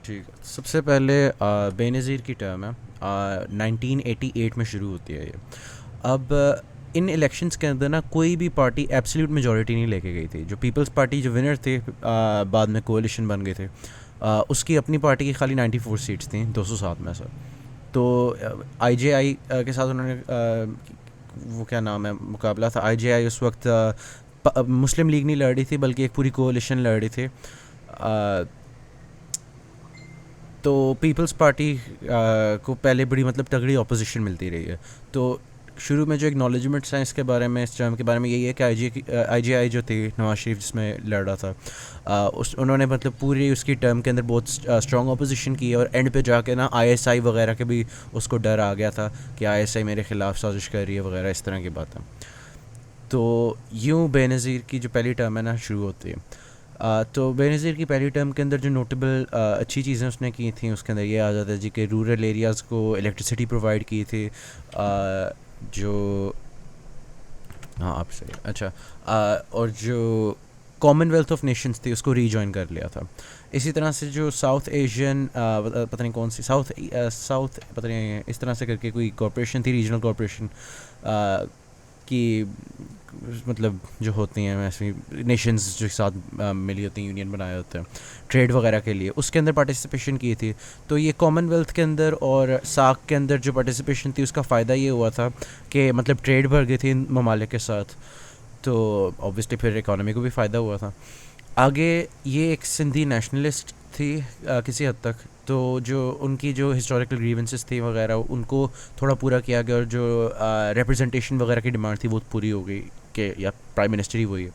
ठीक है, सबसे पहले बेनज़ीर की टर्म है, 1988 में शुरू होती है ये। अब इन इलेक्शंस के अंदर ना कोई भी पार्टी एब्सोल्यूट मेजॉरिटी नहीं लेके गई थी। जो पीपल्स पार्टी जो विनर थे, बाद में कोalition बन गए थे, उसकी अपनी पार्टी की खाली 94 सीट्स थी 207 में से। तो आईजेआई के साथ उन्होंने वो क्या नाम है, मुकाबला था। आईजेआई उस वक्त मुस्लिम लीग नहीं लड़ रही थी, बल्कि एक पूरी कोalition लड़ रही थी। तो पीपल्स पार्टी को पहले बड़ी मतलब तगड़ी ऑपोजिशन मिलती रही है। तो शुरू में जो एक्नॉलेजमेंट्स हैं इसके बारे में, इस टर्म के बारे में, यही है कि आईजीआई जो थी नवाज शरीफ जिसमें लड़ रहा था, उस उन्होंने मतलब पूरी उसकी टर्म के अंदर बहुत स्ट्रॉन्ग ऑपोजिशन की है। और एंड पे जाके ना आईएसआई वगैरह के भी उसको डर आ गया था कि आईएसआई मेरे ख़िलाफ़ साजिश कर रही है वगैरह, इस तरह की बातें। तो यूँ बेनज़ीर की जो पहली टर्म है ना शुरू होती है। तो बेनज़ीर की पहली टर्म के अंदर जो नोटेबल अच्छी चीज़ें उसने की थी, उसके अंदर ये आ जाता है जी कि रूरल एरियाज़ को इलेक्ट्रिसिटी प्रोवाइड की थी। जो हाँ आप सही, अच्छा। और जो कॉमनवेल्थ ऑफ नेशंस थी उसको रीजॉइन कर लिया था। इसी तरह से जो साउथ एशियन पता नहीं कौन सी साउथ पता नहीं इस तरह से करके कोई कॉरपोरेशन थी, रीजनल कॉरपोरेशन की, मतलब जो होती हैं वैसे नेशंस जो साथ मिली होती हैं, यूनियन बनाए होते हैं ट्रेड वगैरह के लिए, उसके अंदर पार्टिसिपेशन की थी। तो ये कॉमनवेल्थ के अंदर और सार्क के अंदर जो पार्टिसिपेशन थी उसका फ़ायदा ये हुआ था कि मतलब ट्रेड बढ़ गई थी इन ममालिक के साथ। तो ऑब्वियसली फिर इकोनॉमी को भी फ़ायदा हुआ था। आगे ये एक सिंधी नेशनलिस्ट थी किसी हद तक। तो जो उनकी जो हिस्टोरिकल ग्रीवेंसेस थी वगैरह उनको थोड़ा पूरा किया गया, और जो रिप्रेजेंटेशन वगैरह की डिमांड थी वो पूरी हो गई कि या प्राइम मिनिस्टर ही वही है।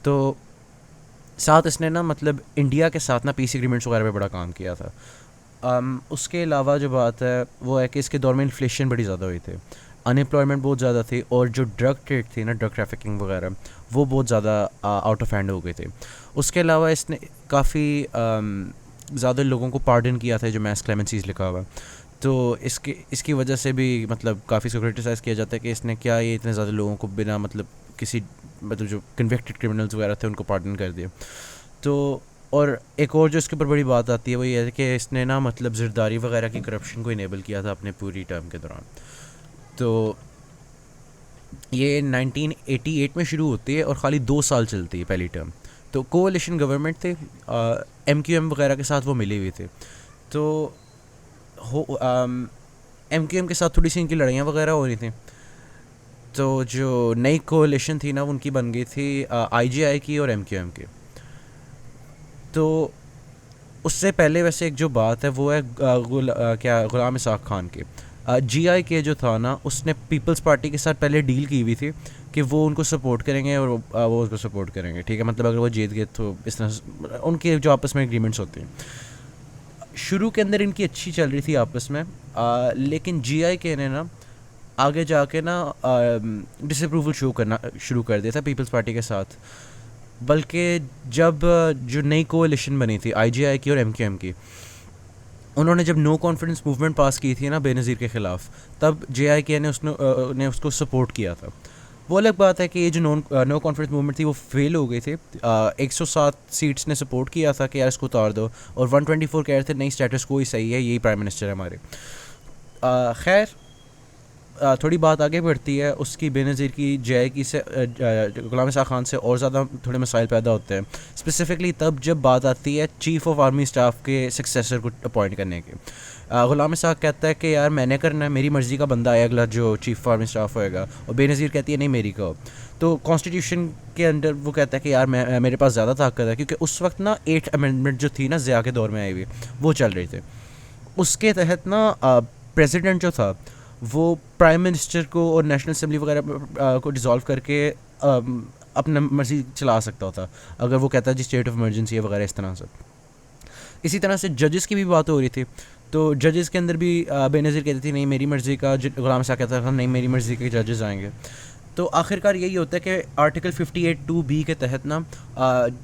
तो साथ इसने ना मतलब इंडिया के साथ ना पीस एग्रीमेंट्स वगैरह पे बड़ा काम किया था। उसके अलावा जो बात है वो है कि इसके दौर में इन्फ्लेशन बड़ी ज़्यादा हुई थी, अनएम्प्लॉयमेंट बहुत ज़्यादा थी, और जो ड्रग ट्रेड थी ना, ड्रग ट्रैफिकिंग वगैरह, वो बहुत ज़्यादा आउट ऑफ हैंड हो गई थी। उसके अलावा इसने काफ़ी ज़्यादा लोगों को पार्डन किया था, जो मैस क्लेमेंसीज लिखा हुआ है। तो इसकी वजह से भी मतलब काफ़ी इसको क्रिटिसाइज़ किया जाता है कि इसने क्या ये इतने ज़्यादा लोगों को बिना मतलब किसी मतलब जो कन्विक्टेड क्रिमिनल्स वगैरह थे उनको पार्डन कर दिया। तो और एक और जो इसके ऊपर बड़ी बात आती है वो ये है कि इसने ना मतलब ज़रदारी वगैरह की करप्शन को इनेबल किया था अपने पूरी टर्म के दौरान। तो ये 1988 में शुरू होती है और ख़ाली 2 साल चलती है पहली टर्म। तो कोalition गवर्नमेंट थे, एमक्यूएम वगैरह के साथ वो मिले हुए थे। तो हो एमक्यूएम के साथ थोड़ी सी इनकी लड़ाइयाँ वगैरह हो रही थी। तो जो नई कोalition थी ना उनकी बन गई थी आईजीआई की और एमक्यूएम की। तो उससे पहले वैसे एक जो बात है वो है क्या गुलाम इसाक खान की। जीआई के जो था ना उसने पीपल्स पार्टी के साथ पहले डील की हुई थी कि वो उनको सपोर्ट करेंगे और वो उसको सपोर्ट करेंगे, ठीक है। मतलब अगर वो जीत गए तो इस तरह उनके जो आपस में एग्रीमेंट्स होते हैं। शुरू के अंदर इनकी अच्छी चल रही थी आपस में, लेकिन जीआई के ने ना आगे जाके ना डिसअप्रूवल शो करना शुरू कर दिया था पीपल्स पार्टी के साथ। बल्कि जब जो नई कोalition बनी थी आईजीआई की और एमक्यूएम की, उन्होंने जब नो कॉन्फिडेंस मूवमेंट पास की थी ना बेनज़ीर के ख़िलाफ़, तब जेआईके ने उसको सपोर्ट किया था। वो अलग बात है कि ये जो नो कॉन्फिडेंस मूवमेंट थी वो फेल हो गई थी। 107 सीट्स ने सपोर्ट किया था कि यार इसको उतार दो, और 124 कह रहे थे नहीं स्टेटस को ही सही है, यही प्राइम मिनिस्टर है हमारे। खैर थोड़ी बात आगे बढ़ती है उसकी, बेनज़ीर की जय की से गुलाम इसाक खान से और ज़्यादा थोड़े मसाइल पैदा होते हैं। स्पेसिफ़िकली तब जब बात आती है चीफ़ ऑफ आर्मी स्टाफ के सक्सेसर को अपॉइंट करने के। गुलाम इसाक कहता है कि यार मैंने करना है, मेरी मर्ज़ी का बंदा है अगला जो चीफ़ ऑफ आर्मी स्टाफ होएगा, और बेनज़ीर कहती है नहीं मेरी का। तो कॉन्स्टिट्यूशन के अंदर वो कहता है कि यार मेरे पास ज़्यादा ताकत है, क्योंकि उस वक्त ना 8th अमेंडमेंट जो थी ना ज़िया के दौर में आई हुई वो चल रही थी। उसके तहत ना प्रेसिडेंट जो था वो प्राइम मिनिस्टर को और नेशनल असम्बली वगैरह को डिज़ोल्व करके अपना मर्जी चला सकता था अगर वो कहता है जी स्टेट ऑफ इमरजेंसी है वगैरह, इस तरह से। इसी तरह से जजेस की भी बात हो रही थी। तो जजेस के अंदर भी बेनज़ीर कहती थी नहीं मेरी मर्ज़ी का, गुलाम साहब कहता था नहीं मेरी मर्ज़ी के जजेस आएंगे। तो आखिरकार यही होता है कि आर्टिकल 58(2)(b) के तहत ना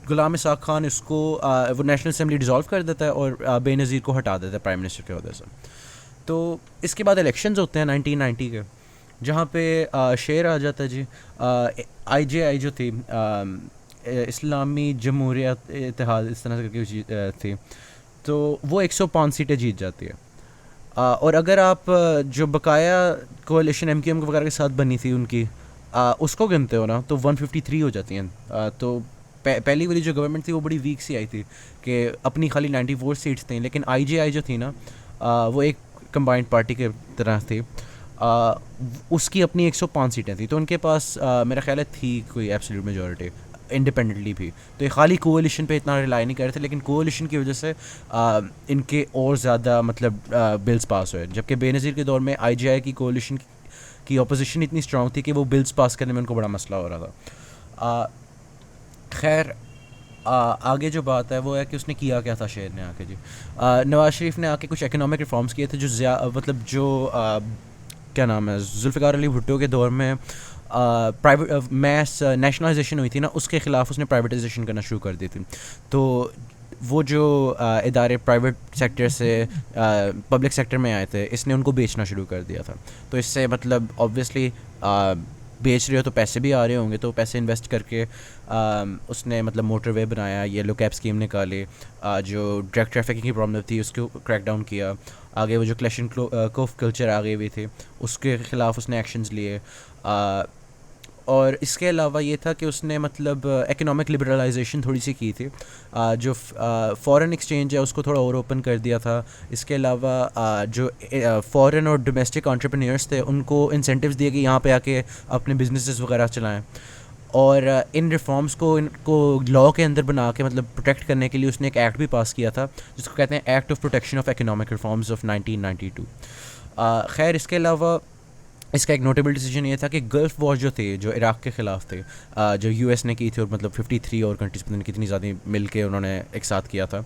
गुलाम इसाक खान इसको वो नेशनल असम्बली डिज़ोल्व कर देता है और बेनज़ीर को हटा देता है प्राइम मिनिस्टर के वजह से। तो इसके बाद इलेक्शंस होते हैं 1990 के, जहाँ पे शेर आ जाता है जी। आईजेआई जो थी इस्लामी जमहूरियत इत्तेहाद इस तरह से करके थी, तो वो 105 सीटें जीत जाती है। और अगर आप जो बकाया कोalition MQM वगैरह के साथ बनी थी उनकी, उसको गिनते हो ना, तो 153 हो जाती हैं। तो पहली वाली जो गवर्नमेंट थी वो बड़ी वीक सी आई थी कि अपनी खाली 94 सीट्स थी, लेकिन IJI जो थी ना, वो एक कंबाइंड पार्टी के तरह थी। उसकी अपनी 105 सीटें थी, तो उनके पास मेरा ख्याल है थी कोई एब्सोल्यूट मेजॉरिटी इंडिपेंडेंटली भी। तो ये खाली कोalition पे इतना रिलाई नहीं कर रहे थे, लेकिन कोalition की वजह से इनके और ज़्यादा मतलब बिल्स पास हुए, जबकि बेनज़ीर के दौर में IJI की कोalition की अपोजिशन इतनी स्ट्रॉन्ग थी कि वो बिल्स पास करने में उनको बड़ा मसला हो रहा था। खैर, आगे जो बात है वो है कि उसने किया क्या था शेर ने आके जी। नवाज शरीफ ने आके कुछ इकोनॉमिक रिफॉर्म्स किए थे जो मतलब जो क्या नाम है, जुल्फ़िकार अली भुट्टो के दौर में प्राइवेट मैस नेशनलाइजेशन हुई थी ना, उसके ख़िलाफ़ उसने प्राइवेटाइजेशन करना शुरू कर दी थी। तो वो जो इदारे प्राइवेट सेक्टर से पब्लिक सेक्टर में आए थे, इसने उनको बेचना शुरू कर दिया था। तो इससे मतलब ऑब्वियसली बेच रहे हो तो पैसे भी आ रहे होंगे, तो पैसे इन्वेस्ट करके उसने मतलब मोटरवे बनाया, येलो कैप स्कीम निकाली, जो ड्रग ट्रैफिकिंग की प्रॉब्लम थी उसको क्रैक डाउन किया। आगे वो जो क्लैश एंड कोफ कल्चर आ गई हुई थी, उसके ख़िलाफ़ उसने एक्शंस लिए। और इसके अलावा ये था कि उसने मतलब इकोनॉमिक लिबरलाइजेशन थोड़ी सी की थी, जो फॉरेन एक्सचेंज है उसको थोड़ा और ओपन कर दिया था। इसके अलावा जो फॉरेन और डोमेस्टिक एंटरप्रेन्योर्स थे उनको इंसेंटिव्स दिए कि यहाँ पे आके अपने बिजनेसेस वगैरह चलाएं। और इन रिफॉर्म्स को इनको लॉ के अंदर बना के मतलब प्रोटेक्ट करने के लिए उसने एक एक्ट भी पास किया था, जिसको कहते हैं act of protection of economic reforms of 1992। खैर, इसके अलावा इसका एक नोटेबल डिसीजन ये था कि गल्फ़ वॉर जो थे, जो इराक़ के ख़िलाफ़ थे, जो US ने की थी, और मतलब 53 और कंट्रीज़ पता नहीं कितनी ज़्यादा मिल के उन्होंने एक साथ किया था।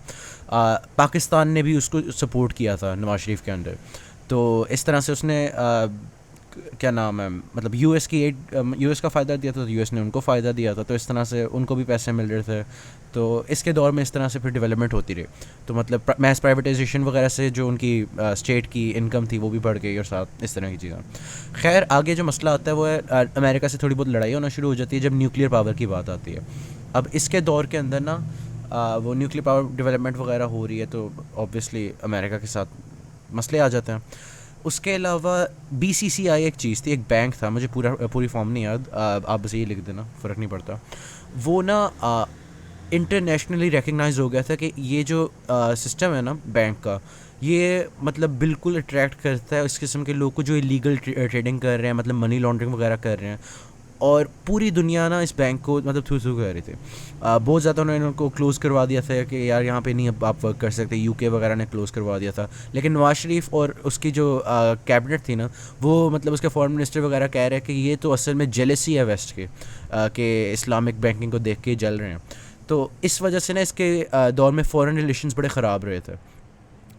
पाकिस्तान ने भी उसको सपोर्ट किया था नवाज शरीफ के अंडर। तो इस तरह से उसने क्या नाम है, मतलब US का फ़ायदा दिया था, तो US ने उनको फ़ायदा दिया था, तो इस तरह से उनको भी पैसे मिल रहे थे। तो इसके दौर में इस तरह से फिर डेवलपमेंट होती रही। तो मतलब मैस प्राइवेटाइजेशन वगैरह से जो उनकी स्टेट की इनकम थी वो भी बढ़ गई, और साथ इस तरह की चीज़ें। खैर, आगे जो मसला आता है वो है अमेरिका से थोड़ी बहुत लड़ाई होना शुरू हो जाती है जब न्यूक्लियर पावर की बात आती है। अब इसके दौर के अंदर ना वो न्यूक्लियर पावर डेवलपमेंट वगैरह हो रही है, तो ऑब्वियसली अमेरिका के साथ मसले आ जाते हैं। उसके अलावा BCCI एक चीज़ थी, एक बैंक था, मुझे पूरी फॉर्म नहीं याद, आप बस ये लिख देना, फ़र्क नहीं पड़ता। वो ना इंटरनेशनली रिकग्नाइज हो गया था कि ये जो सिस्टम है ना बैंक का, ये मतलब बिल्कुल अट्रैक्ट करता है इस किस्म के लोग को जो इलीगल ट्रेडिंग कर रहे हैं, मतलब मनी लॉन्ड्रिंग वगैरह कर रहे हैं। और पूरी दुनिया ना इस बैंक को मतलब थू कर रही थी। बहुत ज़्यादा उन्होंने उनको क्लोज़ करवा दिया था कि यार यहाँ पे नहीं अब आप वर्क कर सकते, UK वगैरह ने क्लोज़ करवा दिया था। लेकिन नवाज शरीफ और उसकी जो कैबिनेट थी ना, वो मतलब उसके फॉरेन मिनिस्टर वगैरह कह रहे हैं कि ये तो असल में जेलसी है वेस्ट के, कि इस्लामिक बैंकिंग को देख के जल रहे हैं। तो इस वजह से ना इसके दौर में फ़ॉरेन रिलेशंस बड़े ख़राब रहे थे,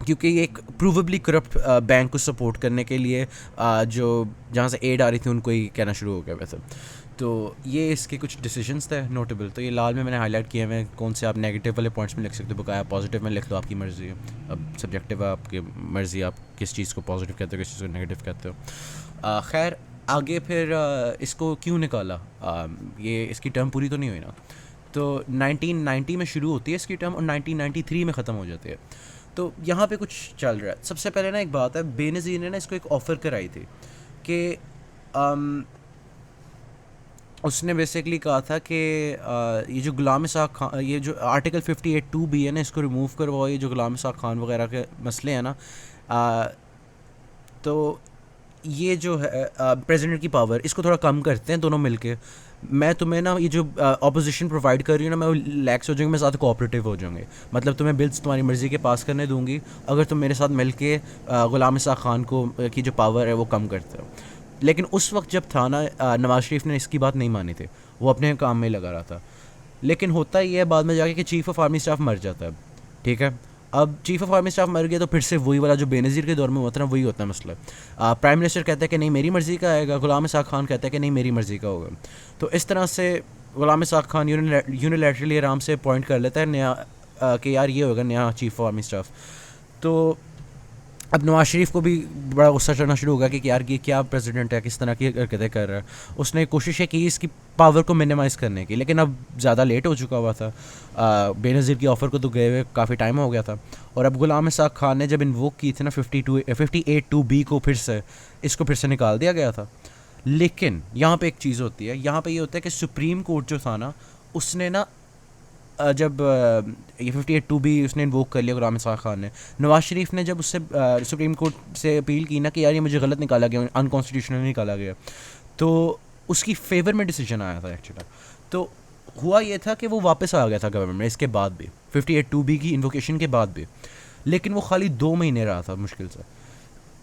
क्योंकि ये एक प्रूवेबली करप्ट बैंक को सपोर्ट करने के लिए जो जहाँ से एड आ रही थी उनको ही कहना शुरू हो गया वैसे। तो ये इसके कुछ डिसीजंस थे नोटेबल। तो ये लाल में मैंने हाईलाइट किए हैं। कौन से आप नेगेटिव वाले पॉइंट्स में लिख सकते हो, बकाया पॉजिटिव में लिख दो, आपकी मर्ज़ी है। अब सब्जेक्टिव है, आपकी मर्ज़ी, आप किस चीज़ को पॉजिटिव कहते हो, किस चीज़ को नेगेटिव कहते हो। खैर, आगे फिर इसको क्यों निकाला, ये इसकी टर्म पूरी तो नहीं हुई ना। तो 1990 में शुरू होती है इसकी टर्म और 1993 में ख़त्म हो जाती है। तो यहाँ पे कुछ चल रहा है। सबसे पहले ना एक बात है, बेनज़ीर ने ना इसको एक ऑफ़र कराई थी कि उसने बेसिकली कहा था कि ये जो गुलाम इसाक खान, ये जो आर्टिकल 58(2) भी है ना, इसको रिमूव करवाओ। ये जो गुलाम इसाक खान वगैरह के मसले हैं ना, तो ये जो है प्रेसिडेंट की पावर, इसको थोड़ा कम करते हैं दोनों मिलके। मैं तुम्हें ना ये जो अपोजिशन प्रोवाइड कर रही हूँ ना, मैं लैक्स हो जाऊँगी, मैं ज़्यादा कोऑपरेटिव हो जाऊँगी। मतलब तुम्हें बिल्स तुम्हारी मर्ज़ी के पास करने दूँगी अगर तुम मेरे साथ मिलके गुलाम इसाक खान को की जो पावर है वो कम करते हो। लेकिन उस वक्त जब था ना, नवाज शरीफ ने इसकी बात नहीं मानी थी, वो अपने काम में लगा रहा था। लेकिन होता ही है बाद में जाके कि चीफ़ ऑफ आर्मी स्टाफ मर जाता है, ठीक है। अब चीफ़ ऑफ आर्मी स्टाफ मर गया तो फिर से वही वाला जो बेनज़ीर के दौर में होता है ना, वही होता है मसला। प्राइम मिनिस्टर कहता है कि नहीं मेरी मर्ज़ी का आएगा, गुलाम इसाक खान कहता है कि नहीं मेरी मर्ज़ी का होगा। तो इस तरह से गुलाम इसाक खान यूनिलैटरली आराम से अपॉइंट कर लेता है नया कि यार ये होगा नया चीफ़ ऑफ आर्मी स्टाफ। तो अब नवाज शरीफ को भी बड़ा गुस्सा चढ़ना शुरू होगा कि यार ये क्या प्रेसिडेंट है, किस तरह की हरकतें कर रहा है। उसने कोशिश की इसकी पावर को मिनिमाइज़ करने की, लेकिन अब ज़्यादा लेट हो चुका हुआ था। बेनज़ीर की ऑफ़र को तो गए हुए काफ़ी टाइम हो गया था। और अब गुलाम इसाक खान ने जब इन्वोक की थी ना 58(2)B को फिर से इसको फिर से निकाल दिया गया था। लेकिन यहाँ पे एक चीज़ होती है, यहाँ पे ये होता है कि सुप्रीम कोर्ट जो था ना उसने ना जब ये 58(2)B उसने इन्वोक कर लिया गुलाम इसाक खान ने, नवाज शरीफ ने जब उससे सुप्रीम कोर्ट से अपील की ना कि यार ये मुझे गलत निकाला गया, अनकॉन्स्टिट्यूशनल निकाला गया, तो उसकी फेवर में डिसीजन आया था एक्चुअली। तो हुआ ये था कि वो वापस आ गया था गवर्नमेंट में इसके बाद भी, 58(2)B की इन्वोकेशन के बाद भी, लेकिन वो खाली 2 महीने रहा था मुश्किल से।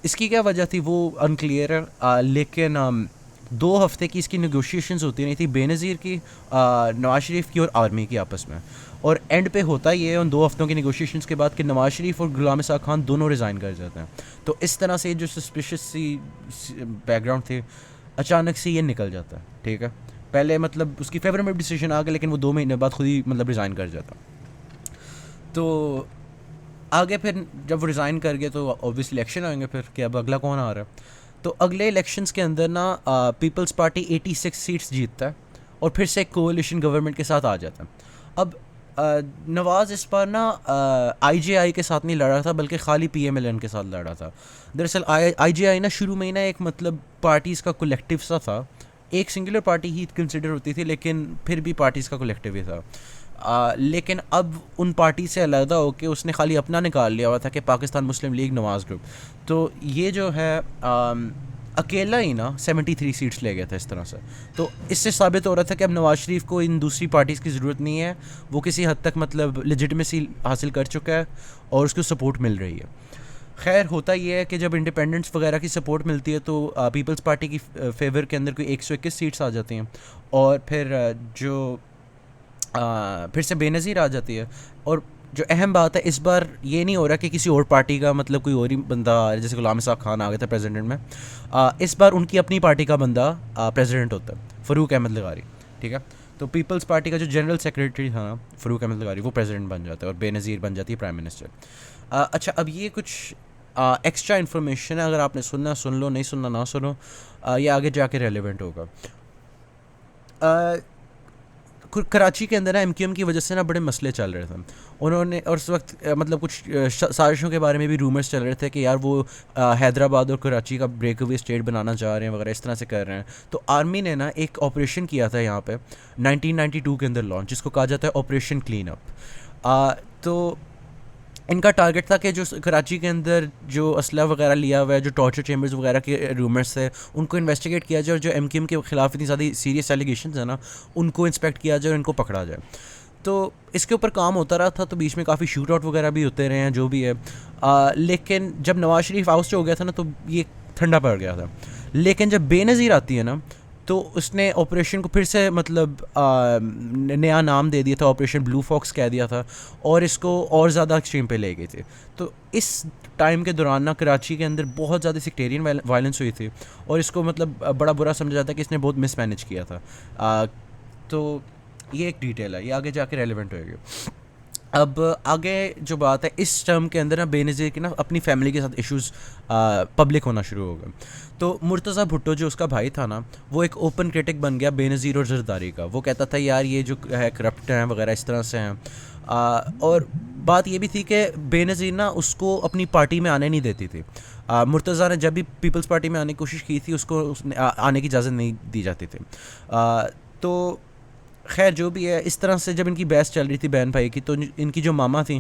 इसकी क्या वजह थी वो अनक्लियर है, लेकिन 2 हफ्ते की इसकी नेगोशिएशंस होती नहीं थी बेनज़ीर की, नवाज शरीफ की और आर्मी की आपस में, और एंड पे होता ये है उन 2 हफ्तों की नेगोशिएशंस के बाद कि नवाज शरीफ और गुलाम इसाक खान दोनों रिज़ाइन कर जाते हैं। तो इस तरह से जो सस्पिशियस सी बैकग्राउंड थी अचानक से ये निकल जाता है, ठीक है। पहले मतलब उसकी फेवर में डिसीजन आ गया, लेकिन वो 2 महीने बाद खुद ही मतलब रिज़ाइन कर जाता। तो आगे फिर जब वो रिज़ाइन कर गए तो ऑब्वियसली इलेक्शन आएंगे फिर कि अब अगला कौन आ रहा है। तो अगले इलेक्शंस के अंदर ना पीपल्स पार्टी 86 सीट्स जीतता है और फिर से एक कोalition गवर्नमेंट के साथ आ जाता है। अब नवाज़ इस बार ना IJI के साथ नहीं लड़ा था बल्कि खाली PMLN के साथ लड़ा था। दरअसल IJI ना शुरू में ही ना एक मतलब पार्टीज़ का कलेक्टिव सा था, एक सिंगुलर पार्टी ही कंसिडर होती थी लेकिन फिर भी पार्टीज़ का कलेक्टिव ही था। लेकिन अब उन पार्टी से अलग होकर उसने खाली अपना निकाल लिया हुआ था कि पाकिस्तान मुस्लिम लीग नवाज़ ग्रुप। तो ये जो है अकेला ही ना 73 सीट्स ले गया था इस तरह से। तो इससे साबित हो रहा था कि अब नवाज शरीफ को इन दूसरी पार्टीज़ की ज़रूरत नहीं है, वो किसी हद तक मतलब लेजिटिमेसी हासिल कर चुका है और उसको सपोर्ट मिल रही है। खैर होता ये है कि जब इंडिपेंडेंट्स वगैरह की सपोर्ट मिलती है तो पीपल्स पार्टी की फेवर के अंदर कोई 121 सीट्स आ जाती हैं और फिर फिर से बेनज़ीर आ जाती है। और जो अहम बात है इस बार ये नहीं हो रहा कि किसी और पार्टी का मतलब कोई और ही बंदा, जैसे गुलाम इसाक खान आ गया था प्रेसिडेंट में, इस बार उनकी अपनी पार्टी का बंदा प्रेसिडेंट होता है, फ़रूक अहमद लगारी, ठीक है। तो पीपल्स पार्टी का जो जनरल सेक्रेटरी था ना फ़रूक अहमद लगारी, वो प्रेसिडेंट बन जाता है और बेनज़ीर बन जाती है प्राइम मिनिस्टर। अच्छा, अब ये कुछ एक्स्ट्रा इन्फॉर्मेशन है, अगर आपने सुनना सुन लो, नहीं सुनना ना सुनो, ये आगे जाके रेलिवेंट होगा। कराची के अंदर ना MQM की वजह से ना बड़े मसले चल रहे थे उन्होंने, और उस वक्त मतलब कुछ साजिशों के बारे में भी रूमर्स चल रहे थे कि यार वो हैदराबाद और कराची का ब्रेक अवे स्टेट बनाना चाह रहे हैं वगैरह, इस तरह से कर रहे हैं। तो आर्मी ने ना एक ऑपरेशन किया था यहाँ पे 1992 के अंदर लॉन्च, जिसको कहा जाता है ऑपरेशन क्लीन अप। तो इनका टारगेट था कि जो कराची के अंदर जो असला वगैरह लिया हुआ है, जो टॉर्चर चेम्बर्स वगैरह के रूमर्स थे, उनको इन्वेस्टिगेट किया जाए और जो MQM के ख़िलाफ़ इतनी ज़्यादा सीरियस एलिगेशंस है ना उनको इंस्पेक्ट किया जाए और इनको पकड़ा जाए। तो इसके ऊपर काम होता रहा था, तो बीच में काफ़ी शूट आउट वगैरह भी होते रहे हैं जो भी है। लेकिन जब नवाज शरीफ आउस्ट हो गया था ना तो ये ठंडा पड़ गया था। लेकिन जब बेनज़ीर आती है ना तो उसने ऑपरेशन को फिर से मतलब नया नाम दे दिया था, ऑपरेशन ब्लू फॉक्स कह दिया था, और इसको और ज़्यादा एक्सट्रीम पे ले गए थे। तो इस टाइम के दौरान ना कराची के अंदर बहुत ज़्यादा सेक्टेरियन वायलेंस हुई थी और इसको मतलब बड़ा बुरा समझा जाता है कि इसने बहुत मिसमैनेज किया था। तो ये एक डिटेल है, ये आगे जाके रेलिवेंट होएगी। अब आगे जो बात है, इस टर्म के अंदर ना बेनज़ीर की ना अपनी फैमिली के साथ इश्यूज़ पब्लिक होना शुरू हो गए। तो मुर्तज़ा भुट्टो जो उसका भाई था ना, वो एक ओपन क्रिटिक बन गया बेनज़ीर और ज़रदारी का। वो कहता था यार ये जो है करप्ट हैं वगैरह, इस तरह से हैं। और बात ये भी थी कि बेनज़ीर ना उसको अपनी पार्टी में आने नहीं देती थी। मुर्तज़ा ने जब भी पीपल्स पार्टी में आने की कोशिश की थी उसको आने की इजाज़त नहीं दी जाती थी। तो खैर जो भी है, इस तरह से जब इनकी बहस चल रही थी बहन भाई की, तो इनकी जो मामा थी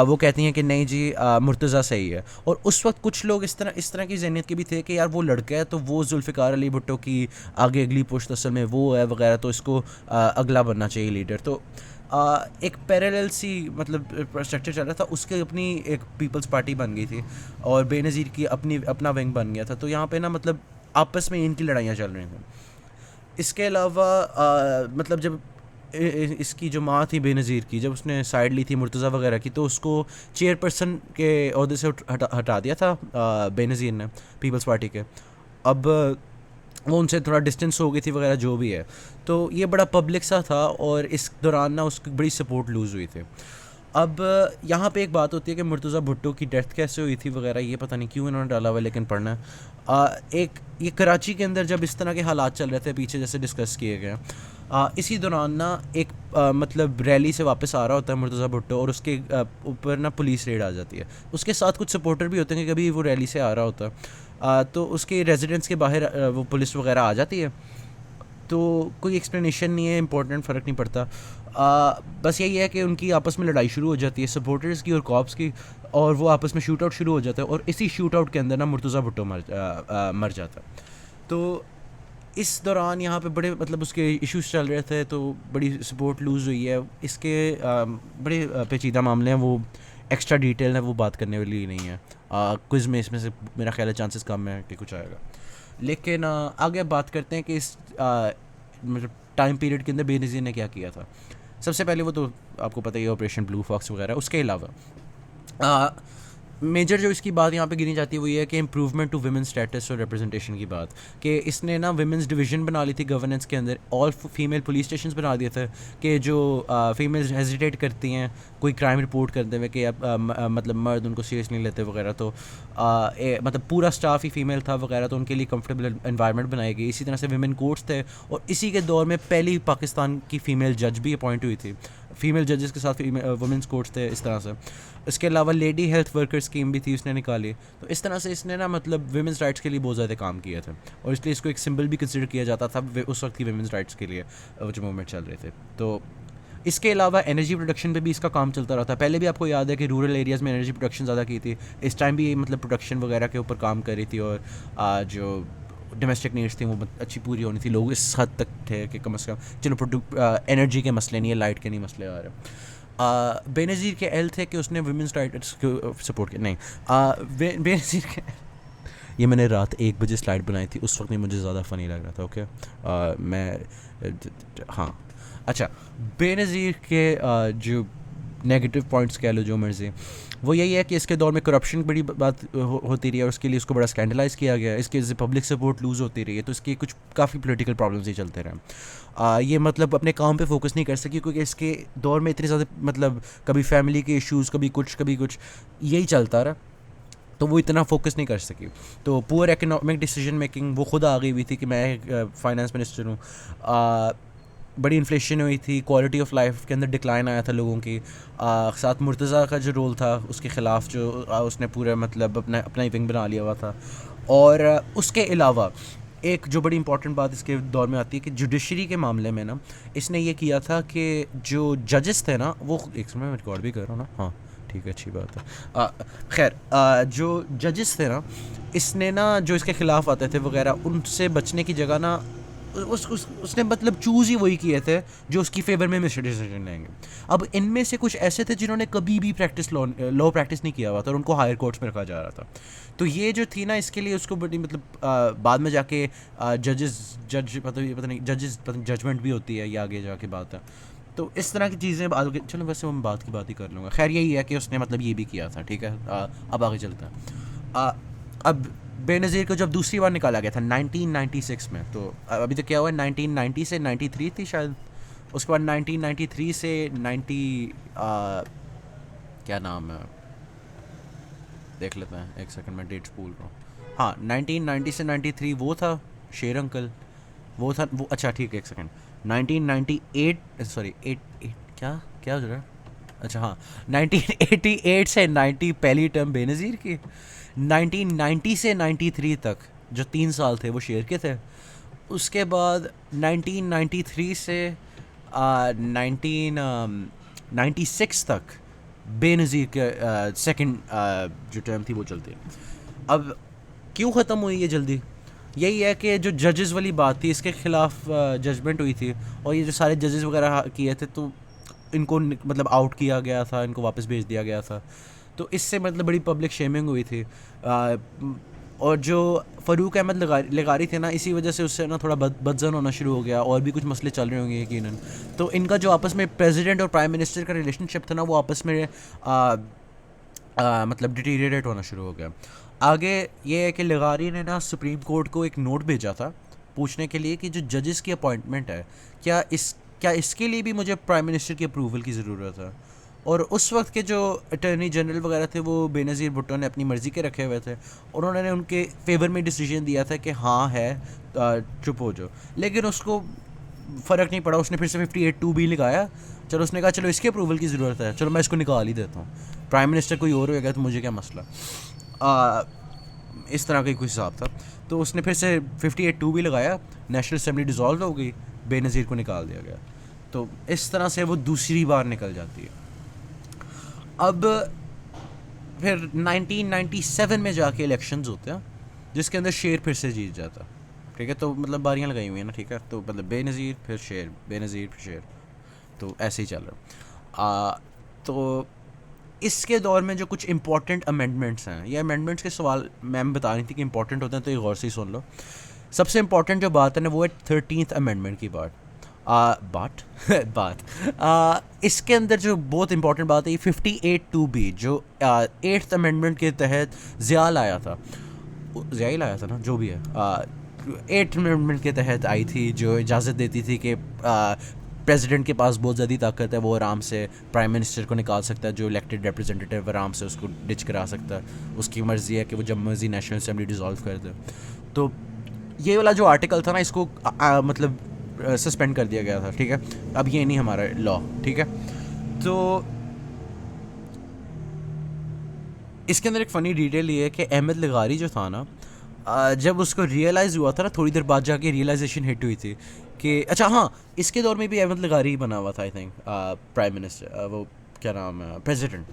वो कहती हैं कि नहीं जी मुर्तज़ा सही है। और उस वक्त कुछ लोग इस तरह की ज़हनियत के भी थे कि यार वो लड़का है तो वो जुल्फ़िकार अली भुट्टो की आगे अगली पोस्ट असल में वो है वगैरह, तो इसको अगला बनना चाहिए लीडर। तो एक पैरेलल सी मतलब स्ट्रक्चर चल रहा था, उसके अपनी एक पीपल्स पार्टी बन गई थी और बेनज़ीर की अपना विंग बन गया था। तो यहाँ पे ना मतलब आपस में इनकी लड़ाइयाँ चल रही थी। इसके अलावा मतलब जब इसकी जो माँ थी बेनज़ीर की, जब उसने साइड ली थी मुर्तज़ा वगैरह की, तो उसको चेयरपर्सन के ओहदे से हटा दिया था बेनज़ीर ने पीपल्स पार्टी के। अब वो उनसे थोड़ा डिस्टेंस हो गई थी वगैरह जो भी है। तो ये बड़ा पब्लिक सा था और इस दौरान ना उसकी बड़ी सपोर्ट लूज़ हुई थी। अब यहाँ पे एक बात होती है कि मुर्तज़ा भुट्टो की डेथ कैसे हुई थी वगैरह, ये पता नहीं क्यों इन्होंने डाला हुआ है, लेकिन पढ़ना है। एक ये कराची के अंदर जब इस तरह के हालात चल रहे थे पीछे जैसे डिस्कस किए गए, इसी दौरान ना एक मतलब रैली से वापस आ रहा होता है मुर्तज़ा भुट्टो, और उसके ऊपर ना पुलिस रेड आ जाती है। उसके साथ कुछ सपोर्टर भी होते हैं कि कभी वो रैली से आ रहा होता है। तो उसके रेजिडेंस के बाहर वो पुलिस वगैरह आ जाती है। तो कोई एक्सप्लेनेशन नहीं है, इंपॉर्टेंट फ़र्क नहीं पड़ता। बस यही है कि उनकी आपस में लड़ाई शुरू हो जाती है सपोर्टर्स की और कॉप्स की, और वो आपस में शूट आउट शुरू हो जाता है, और इसी शूट आउट के अंदर ना मुर्तज़ा भुट्टो मर जाता है। तो इस दौरान यहाँ पे बड़े मतलब उसके इश्यूज चल रहे थे, तो बड़ी सपोर्ट लूज़ हुई है इसके। बड़े पेचीदा मामले हैं, वो एक्स्ट्रा डिटेल है, वो बात करने वाली नहीं है। क्विज़ में इसमें से मेरा ख्याल है चांसेस कम है कि कुछ आएगा। लेकिन आगे बात करते हैं कि इस मतलब टाइम पीरियड के अंदर बेनज़ीर ने क्या किया था। सबसे पहले वो तो आपको पता ही है, ऑपरेशन ब्लू फॉक्स वगैरह। उसके अलावा मेजर जो इसकी बात यहाँ पे गिनी जाती है वो ये है कि इम्प्रूवमेंट टू वुमेन स्टेटस और रिप्रेजेंटेशन की बात, कि इसने ना वुमेंस डिवीजन बना ली थी गवर्नेंस के अंदर। ऑल फीमेल पुलिस स्टेशन बना दिए थे कि जो फीमेल्स हेजिटेट करती हैं कोई क्राइम रिपोर्ट करते हुए कि मतलब मर्द उनको सीरियस नहीं लेते वगैरह, तो मतलब पूरा स्टाफ ही फीमेल था वगैरह, तो उनके लिए कंफर्टेबल एनवायरनमेंट बनाई गई। इसी तरह से वुमेन कोर्ट्स थे, और इसी के दौर में पहली पाकिस्तान की फ़ीमेल जज भी अपॉइंट हुई थी। फीमेल जजेस के साथ वुमेंस कोर्ट्स थे इस तरह से। इसके अलावा लेडी हेल्थ वर्कर स्कीम भी थी, उसने निकाली। तो इस तरह से इसने ना मतलब वुमेंस राइट्स के लिए बहुत ज़्यादा काम किए थे, और इसलिए इसको एक सिंबल भी कंसिडर किया जाता था उस वक्त की वुमेंस राइट्स के लिए जो मूवमेंट चल रहे थे। तो इसके अलावा एनर्जी प्रोडक्शन पे भी इसका काम चलता रहा था। पहले भी आपको याद है कि रूरल एरियाज़ में एनर्जी प्रोडक्शन ज़्यादा की थी, इस टाइम भी मतलब प्रोडक्शन वगैरह के ऊपर काम कर रही थी, और जो डोमेस्टिक नीड्स थी वो अच्छी पूरी होनी थी। लोग इस हद तक थे कि कम से कम चलो एनर्जी के मसले नहीं है, लाइट के नहीं मसले आ रहे। बेनज़ीर के एल थे कि उसने वुमेंस राइट्स को सपोर्ट किया। नहीं, बेनज़ीर के ये मैंने रात 1 बजे स्लाइड बनाई थी, उस वक्त में मुझे ज़्यादा फ़नी लग रहा था। ओके, हाँ, अच्छा। बेनज़ीर के जो नेगेटिव पॉइंट्स कह लो जो मर्ज़ी, वो यही है कि इसके दौर में करप्शन बड़ी बात होती रही है, और उसके लिए उसको बड़ा स्कैंडलाइज़ किया गया। इसके पब्लिक सपोर्ट लूज़ होती रही है, तो इसके कुछ काफ़ी पॉलिटिकल प्रॉब्लम्स ही चलते रहे। ये मतलब अपने काम पे फोकस नहीं कर सकी, क्योंकि इसके दौर में इतने ज़्यादा मतलब कभी फैमिली के इश्यूज़, कभी कुछ यही चलता रहा, तो वो इतना फोकस नहीं कर सकी। तो पुअर इकोनॉमिक डिसीजन मेकिंग, वो खुद आ गई हुई थी कि मैं फाइनेंस मिनिस्टर हूँ। बड़ी इन्फ्लेशन हुई थी, क्वालिटी ऑफ लाइफ के अंदर डिक्लाइन आया था लोगों की। साथ मुर्तज़ा का जो रोल था उसके ख़िलाफ़ जो उसने पूरा मतलब अपना ही विंग बना लिया हुआ था। और उसके अलावा एक जो बड़ी इंपॉर्टेंट बात इसके दौर में आती है कि जुडिशरी के मामले में ना इसने ये किया था कि जो जजेस थे ना, वो एक समय मैं रिकॉर्ड भी कर रहा हूँ ना, हाँ ठीक है, अच्छी बात है। खैर, जो जजेस थे ना, इसने ना जो इसके ख़िलाफ़ आते थे वगैरह, उनसे बचने की जगह ना उसने मतलब चूज़ ही वही किए थे जो उसकी फेवर में मिस्टर डिसीजन लेंगे। अब इनमें से कुछ ऐसे थे जिन्होंने कभी भी लॉ प्रैक्टिस नहीं किया हुआ था, और उनको हायर कोर्ट्स में रखा जा रहा था। तो ये जो थी ना, इसके लिए उसको बड़ी मतलब बाद में जाके पता नहीं जजमेंट भी होती है, ये आगे जाके बात है। तो इस तरह की चीज़ें आगे, चलो वैसे मैं बात की बात ही कर लूँगा। खैर यही है कि उसने मतलब ये भी किया था, ठीक है। अब आगे चलता है। अब बेनज़ीर को जब दूसरी बार निकाला गया था 1996 में, तो अभी तो क्या हुआ, 1990 से 93 थी शायद। उसके बाद 1993 से 90 क्या नाम है, देख लेते हैं, एक सेकंड में डेट्स भूल रहा हूँ। हाँ, 1990 से 93 वो था शेर अंकल, वो था वो। अच्छा ठीक है, एक सेकंड। 1998 सॉरी 8 क्या क्या हो रहा है, अच्छा हाँ, 1988 से 90 पहली टर्म बेनज़ीर की। 1990 से 93 तक जो 3 साल थे वो शेर के थे। उसके बाद 1993 से 1996 तक बेनज़ीर के सेकंड जो टर्म थी वो चलती है। अब क्यों ख़त्म हुई ये जल्दी, यही है कि जो जजेस वाली बात थी, इसके ख़िलाफ़ जजमेंट हुई थी, और ये जो सारे जजेस वगैरह किए थे, तो इनको मतलब आउट किया गया था, इनको वापस भेज दिया गया था। तो इससे मतलब बड़ी पब्लिक शेमिंग हुई थी। और जो फ़रूक अहमद लगारी थे ना, इसी वजह से उससे ना थोड़ा बदजन होना शुरू हो गया, और भी कुछ मसले चल रहे होंगे यकीनन। तो इनका जो आपस में प्रेसिडेंट और प्राइम मिनिस्टर का रिलेशनशिप था ना, वो आपस में मतलब डिटीरियरेट होना शुरू हो गया। आगे ये है कि लगारी ने ना सुप्रीम कोर्ट को एक नोट भेजा था पूछने के लिए कि जो जजेस की अपॉइंटमेंट है, क्या इसके लिए भी मुझे प्राइम मिनिस्टर की अप्रूवल की ज़रूरत है। और उस वक्त के जो अटर्नी जनरल वगैरह थे, वो बेनज़ीर भुट्टो ने अपनी मर्ज़ी के रखे हुए थे, और उन्होंने उनके फेवर में डिसीजन दिया था कि हाँ है, चुप हो जाओ। लेकिन उसको फ़र्क नहीं पड़ा, उसने फिर से 58(2) भी लगाया। चलो उसने कहा चलो इसके अप्रूवल की ज़रूरत है, चलो मैं इसको निकाल ही देता हूँ, प्राइम मिनिस्टर कोई और होगा तो मुझे क्या मसला। इस तरह का ही कुछ हिसाब था। तो उसने फिर से 58(2) भी लगाया, नेशनल असेंबली डिज़ोल्व हो गई, बेनज़ीर को निकाल दिया गया। तो इस तरह से वो दूसरी बार निकल जाती है। अब फिर 1997 में जाके इलेक्शंस होते हैं, जिसके अंदर शेर फिर से जीत जाता। ठीक है, तो मतलब बारियां लगाई हुई हैं ना, ठीक है, तो मतलब बेनज़ीर फिर शेर, बेनज़ीर फिर शेर, तो ऐसे ही चल रहा। तो इसके दौर में जो कुछ इंपॉर्टेंट अमेंडमेंट्स हैं, ये अमेंडमेंट्स के सवाल मैम बता रही थी कि इंपॉर्टेंट होते हैं, तो ये गौर से ही सुन लो। सबसे इंपॉर्टेंट जो बात है ना, वो है 13th अमेंडमेंट की बात। बात बात इसके अंदर जो बहुत इंपॉर्टेंट बात है, ये 58(2) जो 8th अमेंडमेंट के तहत ज़िया लाया था, ज़िया ही लाया था ना, जो भी है, 8th अमेंडमेंट के तहत आई थी, जो इजाज़त देती थी कि प्रेसिडेंट के पास बहुत ज़्यादा ताकत है, वो आराम से प्राइम मिनिस्टर को निकाल सकता है, जो इलेक्टेड रिप्रेजेंटेटिव आराम से उसको डिच करा सकता है, उसकी मर्ज़ी है कि वो जब मर्ज़ी नेशनल असेंबली डिज़ोल्व कर दे। तो ये वाला जो आर्टिकल था ना, इसको मतलब सस्पेंड कर दिया गया था। ठीक है, अब ये नहीं हमारा लॉ। ठीक है, तो इसके अंदर एक फ़नी डिटेल ये है कि अहमद लगारी जो था ना, जब उसको रियलाइज़ हुआ था ना, थोड़ी देर बाद जाके रियलाइजेशन हिट हुई थी कि अच्छा हाँ, इसके दौर में भी अहमद लगारी ही बना हुआ था आई थिंक प्राइम मिनिस्टर, वो क्या नाम है, प्रेसिडेंट,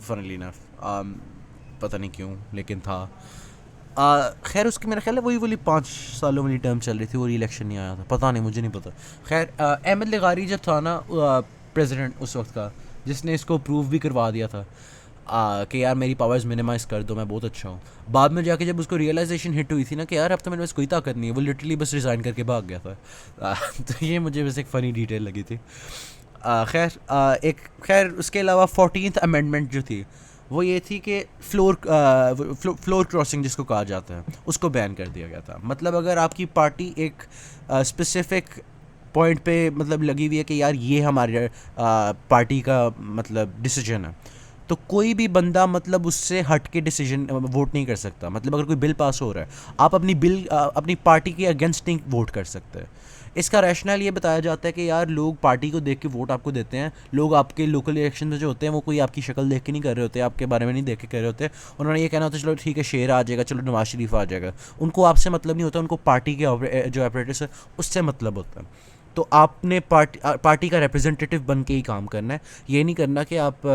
फनली इनफ, पता नहीं क्यों लेकिन था। खैर उसकी मेरा ख्याल है वही 5 सालों वाली टर्म चल रही थी, वो इलेक्शन नहीं आया था, पता नहीं, मुझे नहीं पता। खैर अहमद लगारी जब था ना प्रेसिडेंट उस वक्त का, जिसने इसको अप्रूव भी करवा दिया था कि यार मेरी पावर्स मिनिमाइज़ कर दो, मैं बहुत अच्छा हूँ। बाद में जाके जब उसको रियलाइजेशन हिट हुई थी ना कि यार अब तो मेरे पास कोई ताकत नहीं है, वो लिटरली बस रिज़ाइन करके भाग गया था। तो ये मुझे बस एक फ़नी डिटेल लगी थी। खैर उसके अलावा 14th अमेंडमेंट जो थी, वो ये थी कि फ्लोर क्रॉसिंग जिसको कहा जाता है, उसको बैन कर दिया गया था। मतलब अगर आपकी पार्टी एक स्पेसिफिक पॉइंट पे मतलब लगी हुई है कि यार ये हमारे पार्टी का मतलब डिसीजन है, तो कोई भी बंदा मतलब उससे हट के डिसीजन वोट नहीं कर सकता। मतलब अगर कोई बिल पास हो रहा है, आप अपनी पार्टी के अगेंस्ट नहीं वोट कर सकते। इसका रैशनल ये बताया जाता है कि यार लोग पार्टी को देख के वोट आपको देते हैं, लोग आपके लोकल इलेक्शन में जो होते हैं वो कोई आपकी शक्ल देख के नहीं कर रहे होते, आपके बारे में नहीं देख के कर रहे होते। उन्होंने ये कहना होता है चलो ठीक है शेर आ जाएगा, चलो नवाज शरीफ आ जाएगा, उनको आपसे मतलब नहीं होता, उनको पार्टी के जो ऑपरेटर्स है उससे मतलब होता है। तो आपने पार्टी का रिप्रेजेंटेटिव बन के ही काम करना है, ये नहीं करना कि आप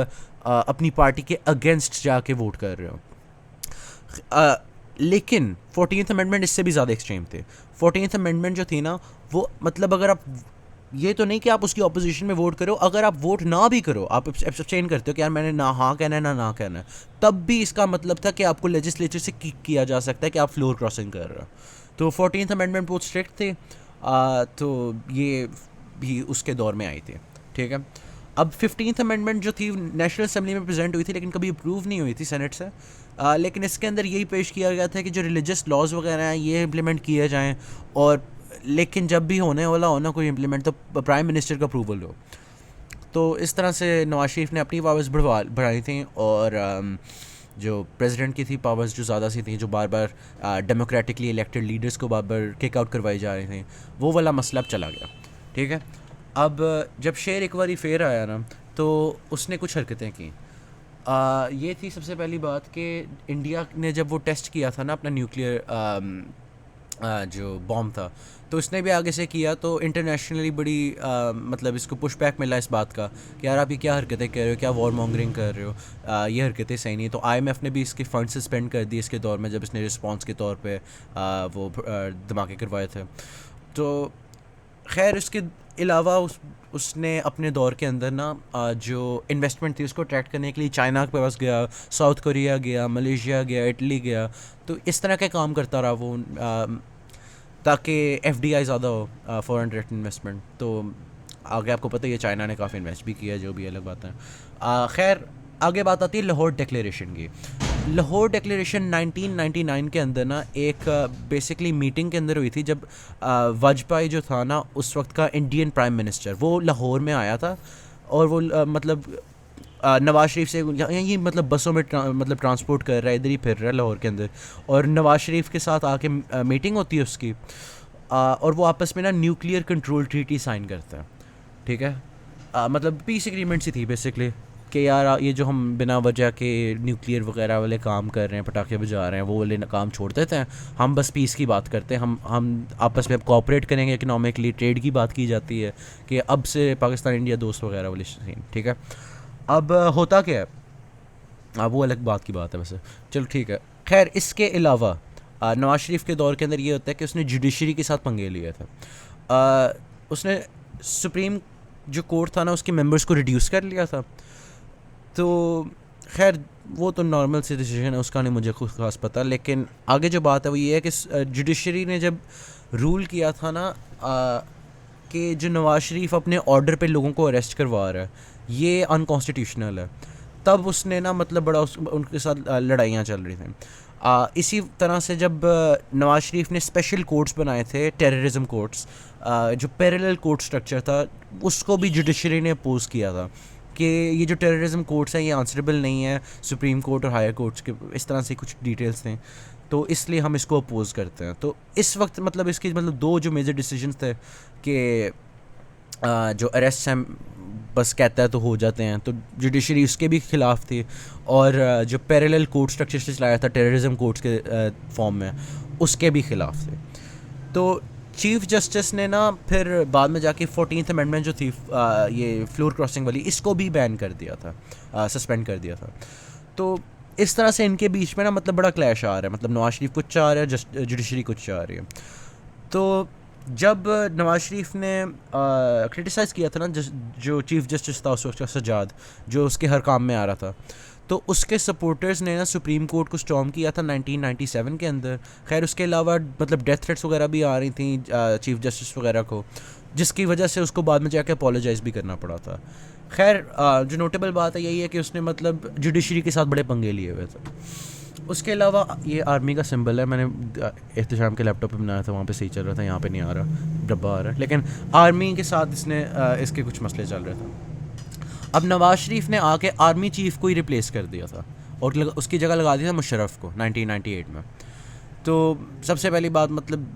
अपनी पार्टी के अगेंस्ट जाके वोट कर रहे हो। लेकिन 14th अमेंडमेंट इससे भी ज़्यादा एक्सट्रीम थे। 14th अमेंडमेंट जो थी ना, वो मतलब अगर आप ये तो नहीं कि आप उसकी ऑपोजिशन में वोट करो, अगर आप वोट ना भी करो, आप एब्सटेन करते हो कि यार मैंने ना हाँ कहना है ना कहना है, तब भी इसका मतलब था कि आपको लेजिस्लेचर से किक किया जा सकता है कि आप फ्लोर क्रॉसिंग कर रहे हो। तो 14th अमेंडमेंट बहुत स्ट्रिक्ट थे। तो ये भी उसके दौर में आई थी। ठीक है, अब 15th अमेंडमेंट जो थी नेशनल असेंबली में प्रेजेंट हुई थी, लेकिन कभी अप्रूव नहीं हुई थी सेनेट से। लेकिन इसके अंदर यही पेश किया गया था कि जो रिलीजियस लॉज वगैरह हैं ये इम्प्लीमेंट किए जाएं, और लेकिन जब भी होने वाला हो ना कोई इम्प्लीमेंट, तो प्राइम मिनिस्टर का अप्रूवल हो। तो इस तरह से नवाज शरीफ ने अपनी पावर्स बढ़ाई थी, और जो प्रेसिडेंट की थी पावर्स जो ज़्यादा सी थी, जो बार बार डेमोक्रेटिकली इलेक्टेड लीडर्स को बार बार किक आउट करवाई जा रही थी, वो वाला मसला अब चला गया। ठीक है, अब जब शेर एक बारी फेर आया ना, तो उसने कुछ हरकतें की। ये थी सबसे पहली बात कि इंडिया ने जब वो टेस्ट किया था ना अपना न्यूक्लियर जो बॉम्ब था, तो उसने भी आगे से किया, तो इंटरनेशनली बड़ी मतलब इसको पुश बैक मिला इस बात का कि यार आप ये क्या हरकतें कर रहे हो, क्या वॉर मॉन्गरिंग कर रहे हो, ये हरकतें सही नहीं। तो IMF ने भी इसके फंड सस्पेंड कर दिए इसके दौर में, जब इसने रिस्पॉन्स के तौर पे वो धमाके करवाए थे। तो खैर इसके अलावा उसने अपने दौर के अंदर ना जो इन्वेस्टमेंट थी उसको अट्रैक्ट करने के लिए चाइना के पास गया, साउथ कोरिया गया, मलेशिया गया, इटली गया। तो इस तरह के काम करता रहा वो, ताकि FDI ज़्यादा हो, फॉरेन डायरेक्ट इन्वेस्टमेंट। तो आगे आपको पता ही है चाइना ने काफ़ी इन्वेस्ट भी किया, जो भी अलग बात है। खैर आगे बात आती है लाहौर डिक्लेरेशन की। लाहौर डिक्लेरेशन 1999 के अंदर ना एक बेसिकली मीटिंग के अंदर हुई थी, जब वाजपेयी जो था ना उस वक्त का इंडियन प्राइम मिनिस्टर, वो लाहौर में आया था, और वो मतलब नवाज शरीफ से ये मतलब बसों में मतलब ट्रांसपोर्ट कर रहा है, इधर ही फिर रहा है लाहौर के अंदर, और नवाज शरीफ के साथ आके मीटिंग होती है उसकी। और वो आपस में ना न्यूक्लियर कंट्रोल ट्रीटी साइन करते हैं, ठीक है। मतलब पीस एग्रीमेंट सी थी बेसिकली कि यार ये जो हम बिना वजह के न्यूक्लियर वगैरह वाले काम कर रहे हैं, पटाखे बजा रहे हैं, वो वाले काम छोड़ देते हैं, हम बस पीस की बात करते हैं, हम आपस में कोऑपरेट करेंगे इकनॉमिकली, ट्रेड की बात की जाती है कि अब से पाकिस्तान इंडिया दोस्त वगैरह वाली सीन, ठीक है। अब होता क्या है, वो अलग बात की बात है वैसे, चलो ठीक है। खैर इसके अलावा नवाज शरीफ के दौर के अंदर ये होता है कि उसने जुडिशरी के साथ पंगे लिए थे। उसने सुप्रीम जो कोर्ट था ना उसके मेंबर्स को रिड्यूस कर लिया था। तो खैर वो तो नॉर्मल से डिसीजन है, उसका नहीं मुझे कुछ खास पता, लेकिन आगे जो बात है वो ये है कि जुडिशरी ने जब रूल किया था ना कि जो नवाज शरीफ अपने ऑर्डर पे लोगों को अरेस्ट करवा रहा है ये अनकॉन्स्टिट्यूशनल है, तब उसने ना मतलब बड़ा उनके साथ लड़ाइयाँ चल रही थी। इसी तरह से जब नवाज शरीफ ने स्पेशल कोर्ट्स बनाए थे, टेररिज्म कोर्ट्स, जो पैरेलल कोर्ट स्ट्रक्चर था उसको भी जुडिशरी ने अपोज किया था कि ये जो टेररिज्म कोर्ट्स हैं ये आंसरेबल नहीं है सुप्रीम कोर्ट और हायर कोर्ट्स के, इस तरह से कुछ डिटेल्स थे, तो इसलिए हम इसको अपोज करते हैं। तो इस वक्त मतलब इसकी मतलब दो जो मेजर डिसीजंस थे कि जो अरेस्ट हैं बस कहता है तो हो जाते हैं, तो जुडिशरी उसके भी खिलाफ थी, और जो पैरेलल कोर्ट स्ट्रक्चर से चलाया था टेररिज्म कोर्ट्स के फॉर्म में उसके भी खिलाफ थे। तो चीफ जस्टिस ने ना फिर बाद में जाके 14th अमेंडमेंट जो थी ये फ्लोर क्रॉसिंग वाली, इसको भी बैन कर दिया था, सस्पेंड कर दिया था। तो इस तरह से इनके बीच में ना मतलब बड़ा क्लैश आ रहा है, मतलब नवाज शरीफ कुछ चाह रहा है, जुडिशरी कुछ चाह रही है। तो जब नवाज शरीफ ने क्रिटिसाइज़ किया था ना जो चीफ जस्टिस था उस वक्त सजाद, जो उसके हर काम में आ रहा था, तो उसके सपोर्टर्स ने ना सुप्रीम कोर्ट को स्टॉर्म किया था 1997 के अंदर। खैर उसके अलावा मतलब डेथ थ्रेट्स वगैरह भी आ रही थी चीफ जस्टिस वगैरह को, जिसकी वजह से उसको बाद में जाके अपोलोजाइज़ भी करना पड़ा था। खैर जो नोटेबल बात है यही है कि उसने मतलब जुडिशरी के साथ बड़े पंगे लिए हुए थे। उसके अलावा ये आर्मी का सिंबल है, मैंने एहतशाम के लैपटॉप पे बनाया था, वहाँ पे सही चल रहा था, यहाँ पे नहीं आ रहा, डब्बा आ रहा है, लेकिन आर्मी के साथ इसने इसके कुछ मसले चल रहे थे। अब नवाज शरीफ ने आके आर्मी चीफ को ही रिप्लेस कर दिया था और उसकी जगह लगा दिया था मुशर्रफ को 1998 में। तो सबसे पहली बात मतलब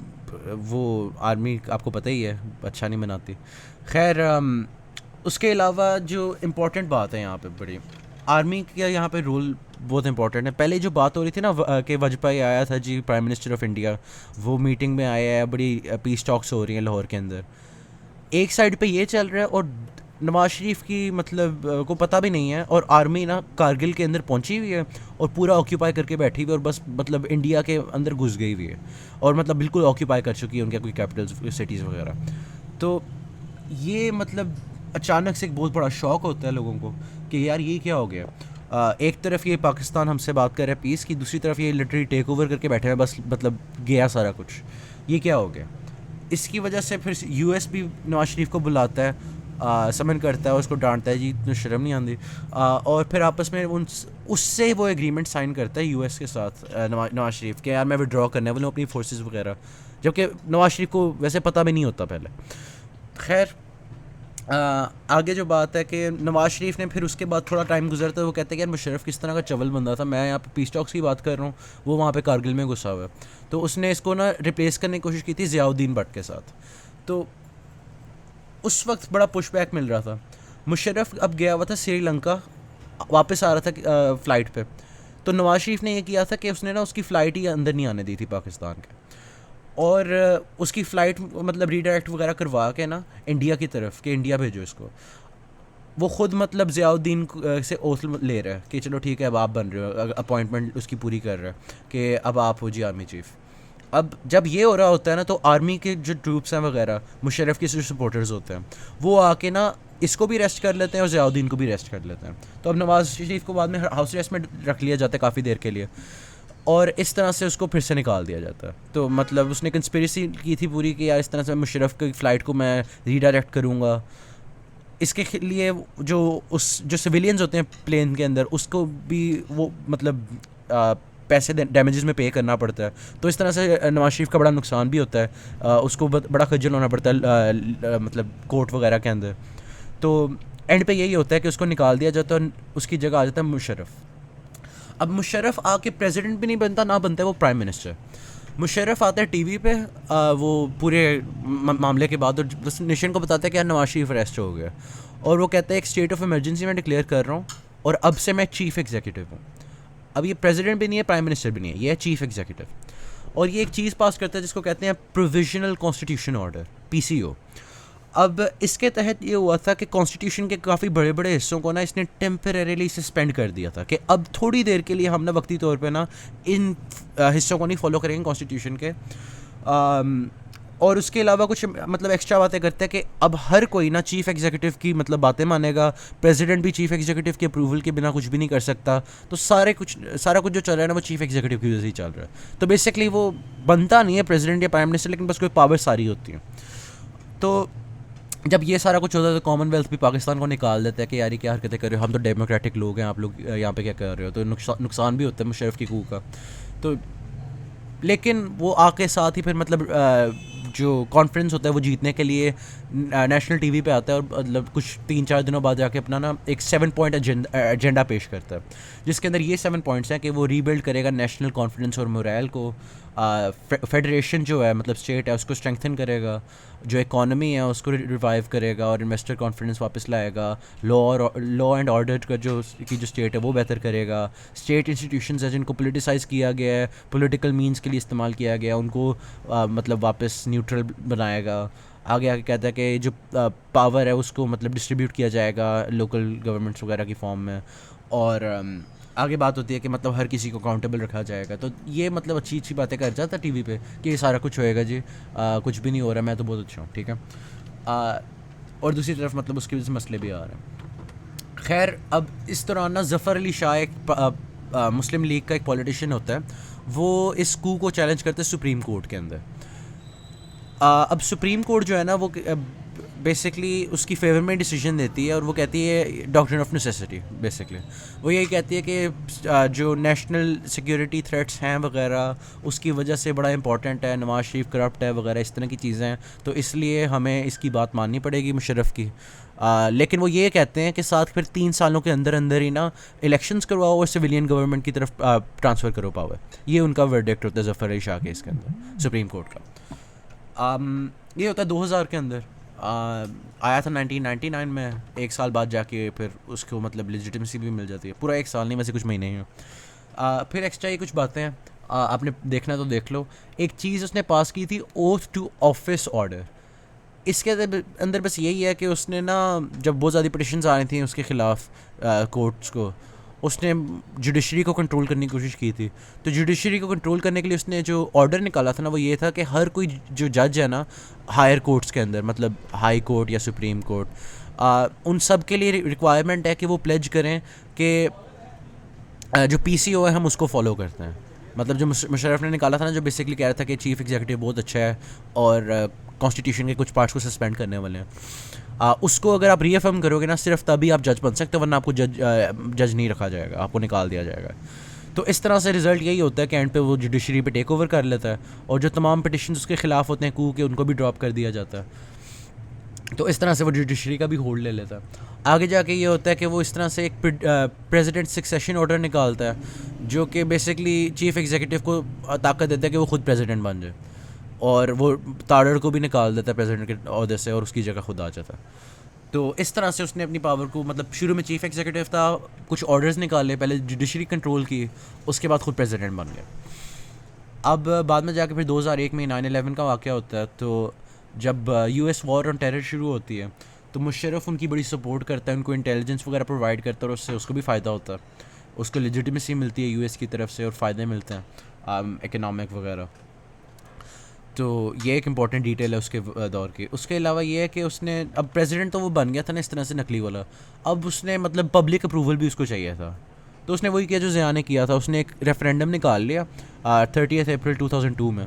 वो आर्मी आपको पता ही है अच्छा नहीं बनाती। खैर उसके अलावा जो इम्पोर्टेंट बात है यहाँ पे बड़ी, आर्मी का यहाँ पे रोल बहुत इंपॉर्टेंट है। पहले जो बात हो रही थी ना कि वाजपेयी आया था जी, प्राइम मिनिस्टर ऑफ इंडिया, वो मीटिंग में आया है, बड़ी पीस टॉक्स हो रही हैं लाहौर के अंदर, एक साइड पे ये चल रहा है और नवाज शरीफ की मतलब को पता भी नहीं है, और आर्मी ना कारगिल के अंदर पहुंची हुई है और पूरा ऑक्यूपाई करके बैठी हुई है और बस मतलब इंडिया के अंदर घुस गई हुई है और मतलब बिल्कुल ऑक्यूपाई कर चुकी है उनके कोई कैपिटल्स सिटीज़ वगैरह। तो ये मतलब अचानक से एक बहुत बड़ा शौक होता है लोगों को कि यार ये क्या हो गया। एक तरफ ये पाकिस्तान हमसे बात कर रहा है पीस की, दूसरी तरफ ये लिटरली टेक ओवर करके बैठे हैं, बस मतलब गया सारा कुछ, ये क्या हो गया। इसकी वजह से फिर यूएस भी नवाज शरीफ को बुलाता है, समन करता है, उसको डांटता है जी इतनी शर्म नहीं आती, और फिर आपस में उससे वो एग्रीमेंट साइन करता है यूएस के साथ नवाज शरीफ के, यार मैं विड्रॉ करने वाला हूँ अपनी फोर्सेस वगैरह, जबकि नवाज शरीफ को वैसे पता भी नहीं होता पहले। खैर आगे जो बात है कि नवाज शरीफ ने फिर उसके बाद थोड़ा टाइम गुजरता है, वो कहते हैं कि यार मुशर्रफ किस तरह का चवल बंदा था, मैं यहाँ पे पीस टॉक्स की बात कर रहा हूँ, वो वहाँ पे कारगिल में घुसा हुआ है। तो उसने इसको ना रिप्लेस करने की कोशिश की थी ज़ियाउद्दीन भट्ट के साथ। तो उस वक्त बड़ा पुशबैक मिल रहा था। मुशर्रफ अब गया हुआ था श्रीलंका, वापस आ रहा था फ़्लाइट पे, तो नवाज शरीफ ने ये किया था कि उसने ना उसकी फ़्लाइट ही अंदर नहीं आने दी थी पाकिस्तान के, और उसकी फ़्लाइट मतलब रीडायरेक्ट वगैरह करवा के ना इंडिया की तरफ कि इंडिया भेजो इसको। वो ख़ुद मतलब ज़ियाउद्दीन से ओथ ले रहा है कि चलो ठीक है अब आप बन रहे हो, अपॉइंटमेंट उसकी पूरी कर रहा है कि अब आप हो जी आर्मी चीफ़। अब जब ये हो रहा होता है ना, तो आर्मी के जो ट्रूप्स हैं वगैरह, मुशर्रफ के जो सपोर्टर्स होते हैं, वो आके ना इसको भी रेस्ट कर लेते हैं और ज़ियाउद्दीन को भी रेस्ट कर लेते हैं। तो अब नवाज शरीफ को बाद में हाउस अरेस्ट में रख लिया जाता है काफ़ी देर के लिए, और इस तरह से उसको फिर से निकाल दिया जाता है। तो मतलब उसने कंस्पिरेसी की थी पूरी कि यार इस तरह से मुशर्रफ की फ़्लाइट को मैं रीडायरेक्ट करूँगा। इसके लिए जो सिविलियंस होते हैं प्लेन के अंदर, उसको भी वो मतलब पैसे डैमेजेस में पे करना पड़ता है। तो इस तरह से नवाज शरीफ का बड़ा नुकसान भी होता है, उसको बड़ा खज्जल होना पड़ता है मतलब कोर्ट वगैरह के अंदर। तो एंड पे यही होता है कि उसको निकाल दिया जाता है और उसकी जगह आ जाता है मुशर्रफ। अब मुशर्रफ आके प्रेसिडेंट भी नहीं बनता, ना बनता है वो प्राइम मिनिस्टर। मुशर्रफ आता है टीवी पे, वो पूरे मामले के बाद, और बस नेशन को बताता है कि यार नवाज शरीफ अरेस्ट हो गया, और वो कहता है एक स्टेट ऑफ इमरजेंसी मैं डिक्लेयर कर रहा हूँ और अब से मैं चीफ एग्जीक्यूटिव हूँ। अब ये प्रेसिडेंट भी नहीं है, प्राइम मिनिस्टर भी नहीं है, ये है चीफ एग्जीक्यूटिव। और ये एक चीज़ पास करता है जिसको कहते हैं प्रोविजनल कॉन्स्टिट्यूशन ऑर्डर, पीसीओ। अब इसके तहत ये हुआ था कि कॉन्स्टिट्यूशन के काफ़ी बड़े बड़े हिस्सों को ना इसने टेम्परेरीली सस्पेंड कर दिया था कि अब थोड़ी देर के लिए हम ना वक्ती तौर पे ना इन हिस्सों को नहीं फॉलो करेंगे कॉन्स्टिट्यूशन के। और उसके अलावा कुछ मतलब एक्स्ट्रा बातें करते हैं कि अब हर कोई ना चीफ़ एग्जीक्यूटिव की मतलब बातें मानेगा, प्रेसिडेंट भी चीफ़ एग्जीक्यूटिव के अप्रूवल के बिना कुछ भी नहीं कर सकता। तो सारा कुछ जो चल रहा है ना वो चीफ़ एग्जीक्यूटिव की वजह से ही चल रहा है। तो बेसिकली वो बनता नहीं है प्रेसिडेंट या प्राइम मिनिस्टर, लेकिन बस कोई पावर सारी होती है। तो जब ये सारा कुछ होता है तो कॉमनवेल्थ भी पाकिस्तान को निकाल देता है कि यार क्या हरकतें कर रहे हो, हम तो डेमोक्रेटिक लोग हैं, आप लोग यहाँ पे क्या कर रहे हो। तो नुकसान भी होता है मुशर्रफ की कू का। तो लेकिन वो आके साथ ही फिर मतलब जो कॉन्फ्रेंस होता है वो जीतने के लिए नेशनल टीवी पे आता है, और मतलब कुछ 3-4 दिनों बाद जाके अपना ना एक 7 पॉइंट एजेंडा पेश करता है, जिसके अंदर ये 7 पॉइंट्स हैं कि वो रीबिल्ड करेगा नेशनल कॉन्फिडेंस और मोरल को, फेडरेशन जो है मतलब स्टेट है उसको स्ट्रेंथन करेगा, जो इकॉनमी है उसको रिवाइव करेगा और इन्वेस्टर कॉन्फिडेंस वापस लाएगा, लॉ एंड ऑर्डर का जो स्टेट है वो बेहतर करेगा, स्टेट इंस्टीट्यूशंस है जिनको पोलिटिसाइज़ किया गया है, पॉलिटिकल मींस के लिए इस्तेमाल किया गया है, उनको मतलब वापस न्यूट्रल बनाएगा। आगे आगे कहता है कि जो पावर है उसको मतलब डिस्ट्रीब्यूट किया जाएगा लोकल गवर्नमेंट्स वगैरह की फॉर्म में, और आगे बात होती है कि मतलब हर किसी को अकाउंटेबल रखा जाएगा। तो ये मतलब अच्छी अच्छी बातें कर जाता है टीवी पे कि ये सारा कुछ होएगा जी, कुछ भी नहीं हो रहा, मैं तो बहुत अच्छा हूँ, ठीक है। और दूसरी तरफ मतलब उसके वजह से मसले भी आ रहे हैं। खैर अब इस दौरान ना ज़फ़र अली शाह एक मुस्लिम लीग का एक पॉलिटिशियन होता है, वो इस कू को चैलेंज करते हैं सुप्रीम कोर्ट के अंदर। अब सुप्रीम कोर्ट जो है ना वो बेसिकली उसकी फेवर में डिसीजन देती है, और वो कहती है डॉक्ट्रिन ऑफ नेसेसिटी। बेसिकली वो यही कहती है कि जो नेशनल सिक्योरिटी थ्रेट्स हैं वगैरह उसकी वजह से बड़ा इंपॉर्टेंट है, नवाज शरीफ करप्ट है वगैरह इस तरह की चीज़ें हैं, तो इसलिए हमें इसकी बात माननी पड़ेगी मुशर्रफ की। लेकिन वो ये कहते हैं कि साथ फिर 3 सालों के अंदर अंदर ही ना इलेक्शंस करवाओ और सिविलियन गवर्नमेंट की तरफ ट्रांसफ़र करो पावर। ये उनका वर्डिक्ट होता है ज़फ़र अली शाह केस के अंदर सुप्रीम कोर्ट का। ये होता है 2000 के अंदर, आया था 1999 में, 1 साल बाद जाके फिर उसको मतलब लेजिटिमेसी भी मिल जाती है, पूरा 1 साल नहीं वैसे कुछ महीने ही। फिर एक्स्ट्रा ही कुछ बातें हैं, आपने देखना तो देख लो। एक चीज़ उसने पास की थी, ओथ टू ऑफिस ऑर्डर। इसके अंदर बस यही है कि उसने ना जब बहुत ज़्यादा पिटिशंस आ रही थी उसके ख़िलाफ़ कोर्ट्स को, उसने जुडिशरी को कंट्रोल करने की कोशिश की थी। तो जुडिशरी को कंट्रोल करने के लिए उसने जो ऑर्डर निकाला था ना वो ये था कि हर कोई जो जज है ना हायर कोर्ट्स के अंदर, मतलब हाई कोर्ट या सुप्रीम कोर्ट, उन सब के लिए रिक्वायरमेंट है कि वो प्लेज करें कि जो पीसीओ है हम उसको फॉलो करते हैं। मतलब जो मुशर्रफ ने निकाला था ना, जो बेसिकली कह रहा था कि चीफ़ एग्जीक्यूटिव बहुत अच्छा है और कॉन्स्टिट्यूशन के कुछ पार्ट्स को सस्पेंड करने वाले हैं, उसको अगर आप रीअफर्म करोगे ना सिर्फ तभी आप जज बन सकते हो, वरना आपको जज नहीं रखा जाएगा, आपको निकाल दिया जाएगा। तो इस तरह से रिज़ल्ट यही होता है कि एंड पे वो जुडिशरी पे टेक ओवर कर लेता है, और जो तमाम पिटिशन उसके ख़िलाफ़ होते हैं कू के उनको भी ड्रॉप कर दिया जाता है। तो इस तरह से वो जुडिशरी का भी होल्ड ले लेता है। आगे जाके ये होता है कि वो इस तरह से एक प्रेसिडेंट सक्सेशन ऑर्डर निकालता है जो कि बेसिकली चीफ़ एग्जीक्यूटिव को ताकत देता है कि वो खुद प्रेसिडेंट बन जाए, और वो ताड़ड़ को भी निकाल देता है प्रेसिडेंट के ओहदे से और उसकी जगह खुद आ जाता है। तो इस तरह से उसने अपनी पावर को मतलब शुरू में चीफ़ एग्जीक्यूटिव था, कुछ ऑर्डर्स निकाले, पहले जुडिशरी कंट्रोल की, उसके बाद खुद प्रेसिडेंट बन गया। अब बाद में जाके फिर 2001 में 9/11 का वाक़या होता है। तो जब US वॉर ऑन टेरर शुरू होती है तो मुशर्रफ उनकी बड़ी सपोर्ट करता है, उनको इंटेलिजेंस वगैरह प्रोवाइड करता है, और उससे उसको भी फ़ायदा होता है, उसको लेजिटिमेसी मिलती है US की तरफ से और फ़ायदे मिलते हैं इकनॉमिक वगैरह। तो ये एक इंपॉर्टेंट डिटेल है उसके दौर की। उसके अलावा ये है कि उसने अब प्रेसिडेंट तो वो बन गया था ना इस तरह से नकली वाला, अब उसने मतलब पब्लिक अप्रूवल भी उसको चाहिए था। तो उसने वही किया जो ज़िया ने किया था, उसने एक रेफरेंडम निकाल लिया 30 अप्रैल 2002 में,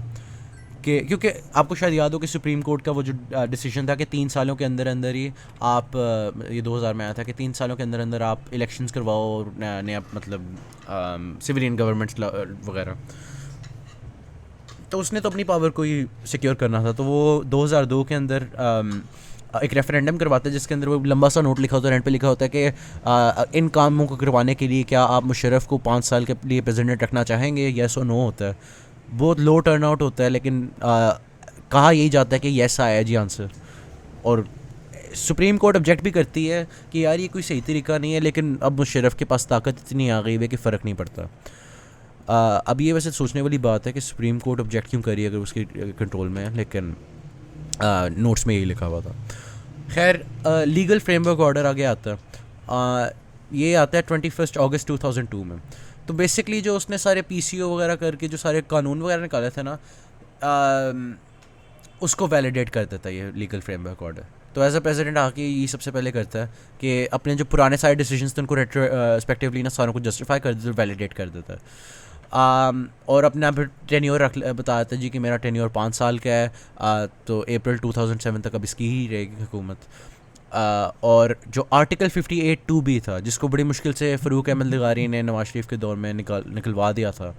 कि क्योंकि आपको शायद याद हो कि सुप्रीम कोर्ट का वो जो डिसीजन था कि 3 सालों के अंदर अंदर ही आप ये 2000 में आया था कि 3 सालों के अंदर अंदर आप इलेक्शंस करवाओ और नया मतलब सिविलियन गवर्नमेंट्स वगैरह। तो उसने तो अपनी पावर को ही सिक्योर करना था, तो वो 2002 के अंदर एक रेफरेंडम करवाते हैं जिसके अंदर वो लंबा सा नोट लिखा होता है, एंड पे लिखा होता है कि इन कामों को करवाने के लिए क्या आप मुशर्रफ को 5 साल के लिए प्रेसिडेंट रखना चाहेंगे, येस और नो होता है। बहुत लो टर्न आउट होता है, लेकिन कहा यही जाता है कि येस आया जी आंसर। और सुप्रीम कोर्ट ऑब्जेक्ट भी करती है कि यार ये कोई सही तरीका नहीं है, लेकिन अब मुशर्रफ के पास ताकत इतनी आ गई है कि फ़र्क नहीं पड़ता। अब ये वैसे सोचने वाली बात है कि सुप्रीम कोर्ट ऑब्जेक्ट क्यों करी अगर उसकी कंट्रोल में है, लेकिन नोट्स में यही लिखा हुआ था। खैर, लीगल फ्रेमवर्क ऑर्डर आगे आता है। ये आता है 21 अगस्त 2002 में। तो बेसिकली जो उसने सारे पीसीओ वगैरह करके जो सारे कानून वगैरह निकाले थे ना, उसको वैलिडेट कर देता है ये लीगल फ्रेमवर्क ऑर्डर। तो एज अ प्रेसिडेंट आके ये सबसे पहले करता है कि अपने जो पुराने सारे डिसीजंस थे उनको रेट्रोस्पेक्टिवली ना सारों को जस्टिफाई कर देता है, वैलिडेट कर देता है। और अपना फिर टेन्योर बता देता है जी कि मेरा टेन्योर 5 साल का है। तो अप्रैल 2007 तक अब इसकी ही रहेगी हुकूमत। और जो आर्टिकल 58(2) भी था, जिसको बड़ी मुश्किल से फ़रूक अहमद लगारी ने नवाज शरीफ के दौर में निकलवा दिया था,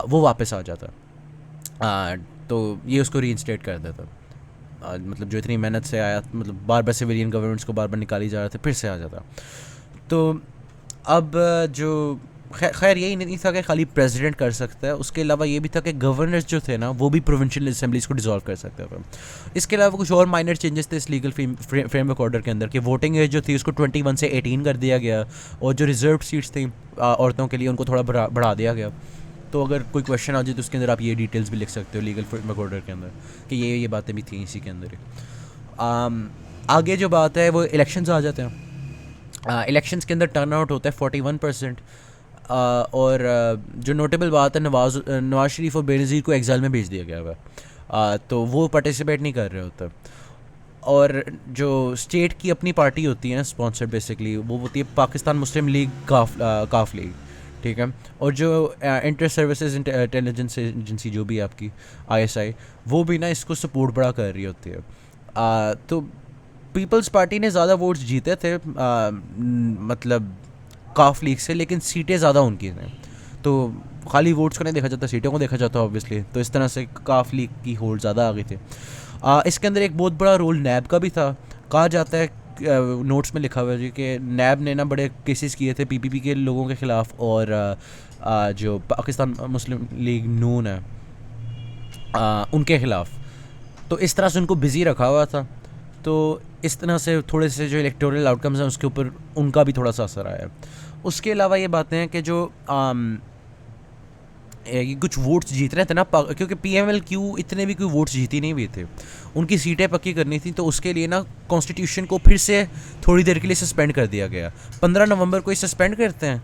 वो वापस आ जाता। तो ये उसको रीइंस्टेट कर देता। मतलब जो इतनी मेहनत से आया, मतलब बार बार सिविलियन गवर्नमेंट्स को बार बार निकाली जा रहा था, फिर से आ जाता। तो अब जो खैर यही नहीं था कि खाली प्रेसिडेंट कर सकता है, उसके अलावा ये भी था कि गवर्नर्स जो थे ना वो भी प्रोविंशियल असेंबलीज को डिसॉल्व कर सकते थे। इसके अलावा कुछ और माइनर चेंजेस थे इस लीगल फ्रेमवर्क ऑर्डर के अंदर, कि वोटिंग एज जो थी उसको 21 से 18 कर दिया गया, और जो रिजर्व सीट्स थी औरतों के लिए उनको थोड़ा बढ़ा दिया गया। तो अगर कोई क्वेश्चन आ जाए तो उसके अंदर आप ये डिटेल्स भी लिख सकते हो लीगल फ्रेमवर्क ऑर्डर के अंदर, कि ये बातें भी थी इसी के अंदर ही। आगे जो बात है वो इलेक्शंस आ जाते हैं। इलेक्शंस के अंदर टर्न आउट होता है 41%। और जो नोटेबल बात है, नवाज शरीफ और बेनज़ीर को एग्ज़ाइल में भेज दिया गया हुआ, तो वो पार्टिसिपेट नहीं कर रहे होते। और जो स्टेट की अपनी पार्टी होती है ना स्पॉन्सर, बेसिकली वो होती है पाकिस्तान मुस्लिम लीग, काफ लीग, ठीक है। और जो इंटर सर्विसेज इंटेलिजेंस एजेंसी जो भी है आपकी ISI, वो भी ना इसको सपोर्ट बड़ा कर रही होती है। तो पीपल्स पार्टी ने ज़्यादा वोट्स जीते थे, मतलब काफ लीग से, लेकिन सीटें ज़्यादा उनकी हैं। तो खाली वोट्स को नहीं देखा जाता, सीटों को देखा जाता ऑब्वियसली। तो इस तरह से काफ लीग की होल्ड ज़्यादा आ गई थी। इसके अंदर एक बहुत बड़ा रोल नैब का भी था। कहा जाता है, नोट्स में लिखा हुआ है जी, कि नैब ने ना बड़े केसेस किए थे PPP के लोगों के ख़िलाफ़, और जो पाकिस्तान मुस्लिम लीग नून है उनके ख़िलाफ़। तो इस तरह से उनको बिज़ी रखा हुआ था। तो इस तरह से थोड़े से जो इलेक्टोरल आउटकम्स हैं उसके ऊपर उनका भी थोड़ा सा असर आया। उसके अलावा ये बातें हैं कि जो ये कुछ वोट्स जीत रहे थे ना, क्योंकि PMLQ इतने भी कोई वोट्स जीती नहीं हुए थे, उनकी सीटें पक्की करनी थी। तो उसके लिए ना कॉन्स्टिट्यूशन को फिर से थोड़ी देर के लिए सस्पेंड कर दिया गया। 15 नवंबर को ये सस्पेंड करते हैं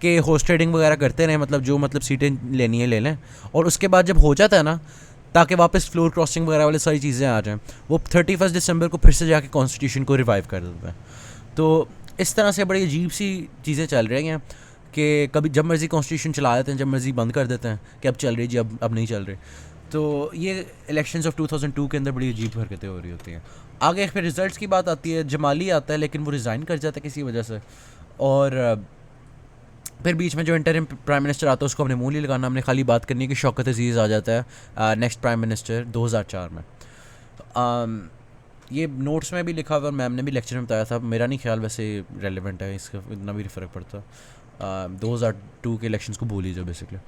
कि होस्ट ट्रेडिंग वगैरह करते रहें, मतलब जो सीटें लेनी है ले लें। और उसके बाद जब हो जाता है ना, ताकि वापस फ्लोर क्रॉसिंग वगैरह वाली सारी चीज़ें आ जाएँ, वो 31 दिसंबर को फिर से जाके कॉन्स्टिट्यूशन को रिवाइव कर देते हैं। तो इस तरह से बड़ी अजीब सी चीज़ें चल रही हैं कि कभी जब मर्ज़ी कॉन्स्टिट्यूशन चला देते हैं, जब मर्ज़ी बंद कर देते हैं कि अब चल रही जी, अब नहीं चल रही। तो ये इलेक्शंस ऑफ 2002 के अंदर बड़ी अजीब हरकतें हो रही होती हैं। आगे फिर रिजल्ट्स की बात आती है। जमाली आता है, लेकिन वो रिज़ाइन कर जाता है किसी वजह से। और फिर बीच में जो इंटरिम प्राइम मिनिस्टर आता है उसको हमने मुँह नहीं लगाना, हमने खाली बात करनी है कि शौकत अजीज़ आ जाता है नेक्स्ट प्राइम मिनिस्टर 2004 में। ये नोट्स में भी लिखा हुआ, और मैम ने भी लेक्चर में बताया था। मेरा नहीं ख्याल वैसे रेलेवेंट है, इसका इतना भी फ़र्क पड़ता। 2002 के इलेक्शंस को भूल लीजिए बेसिकली।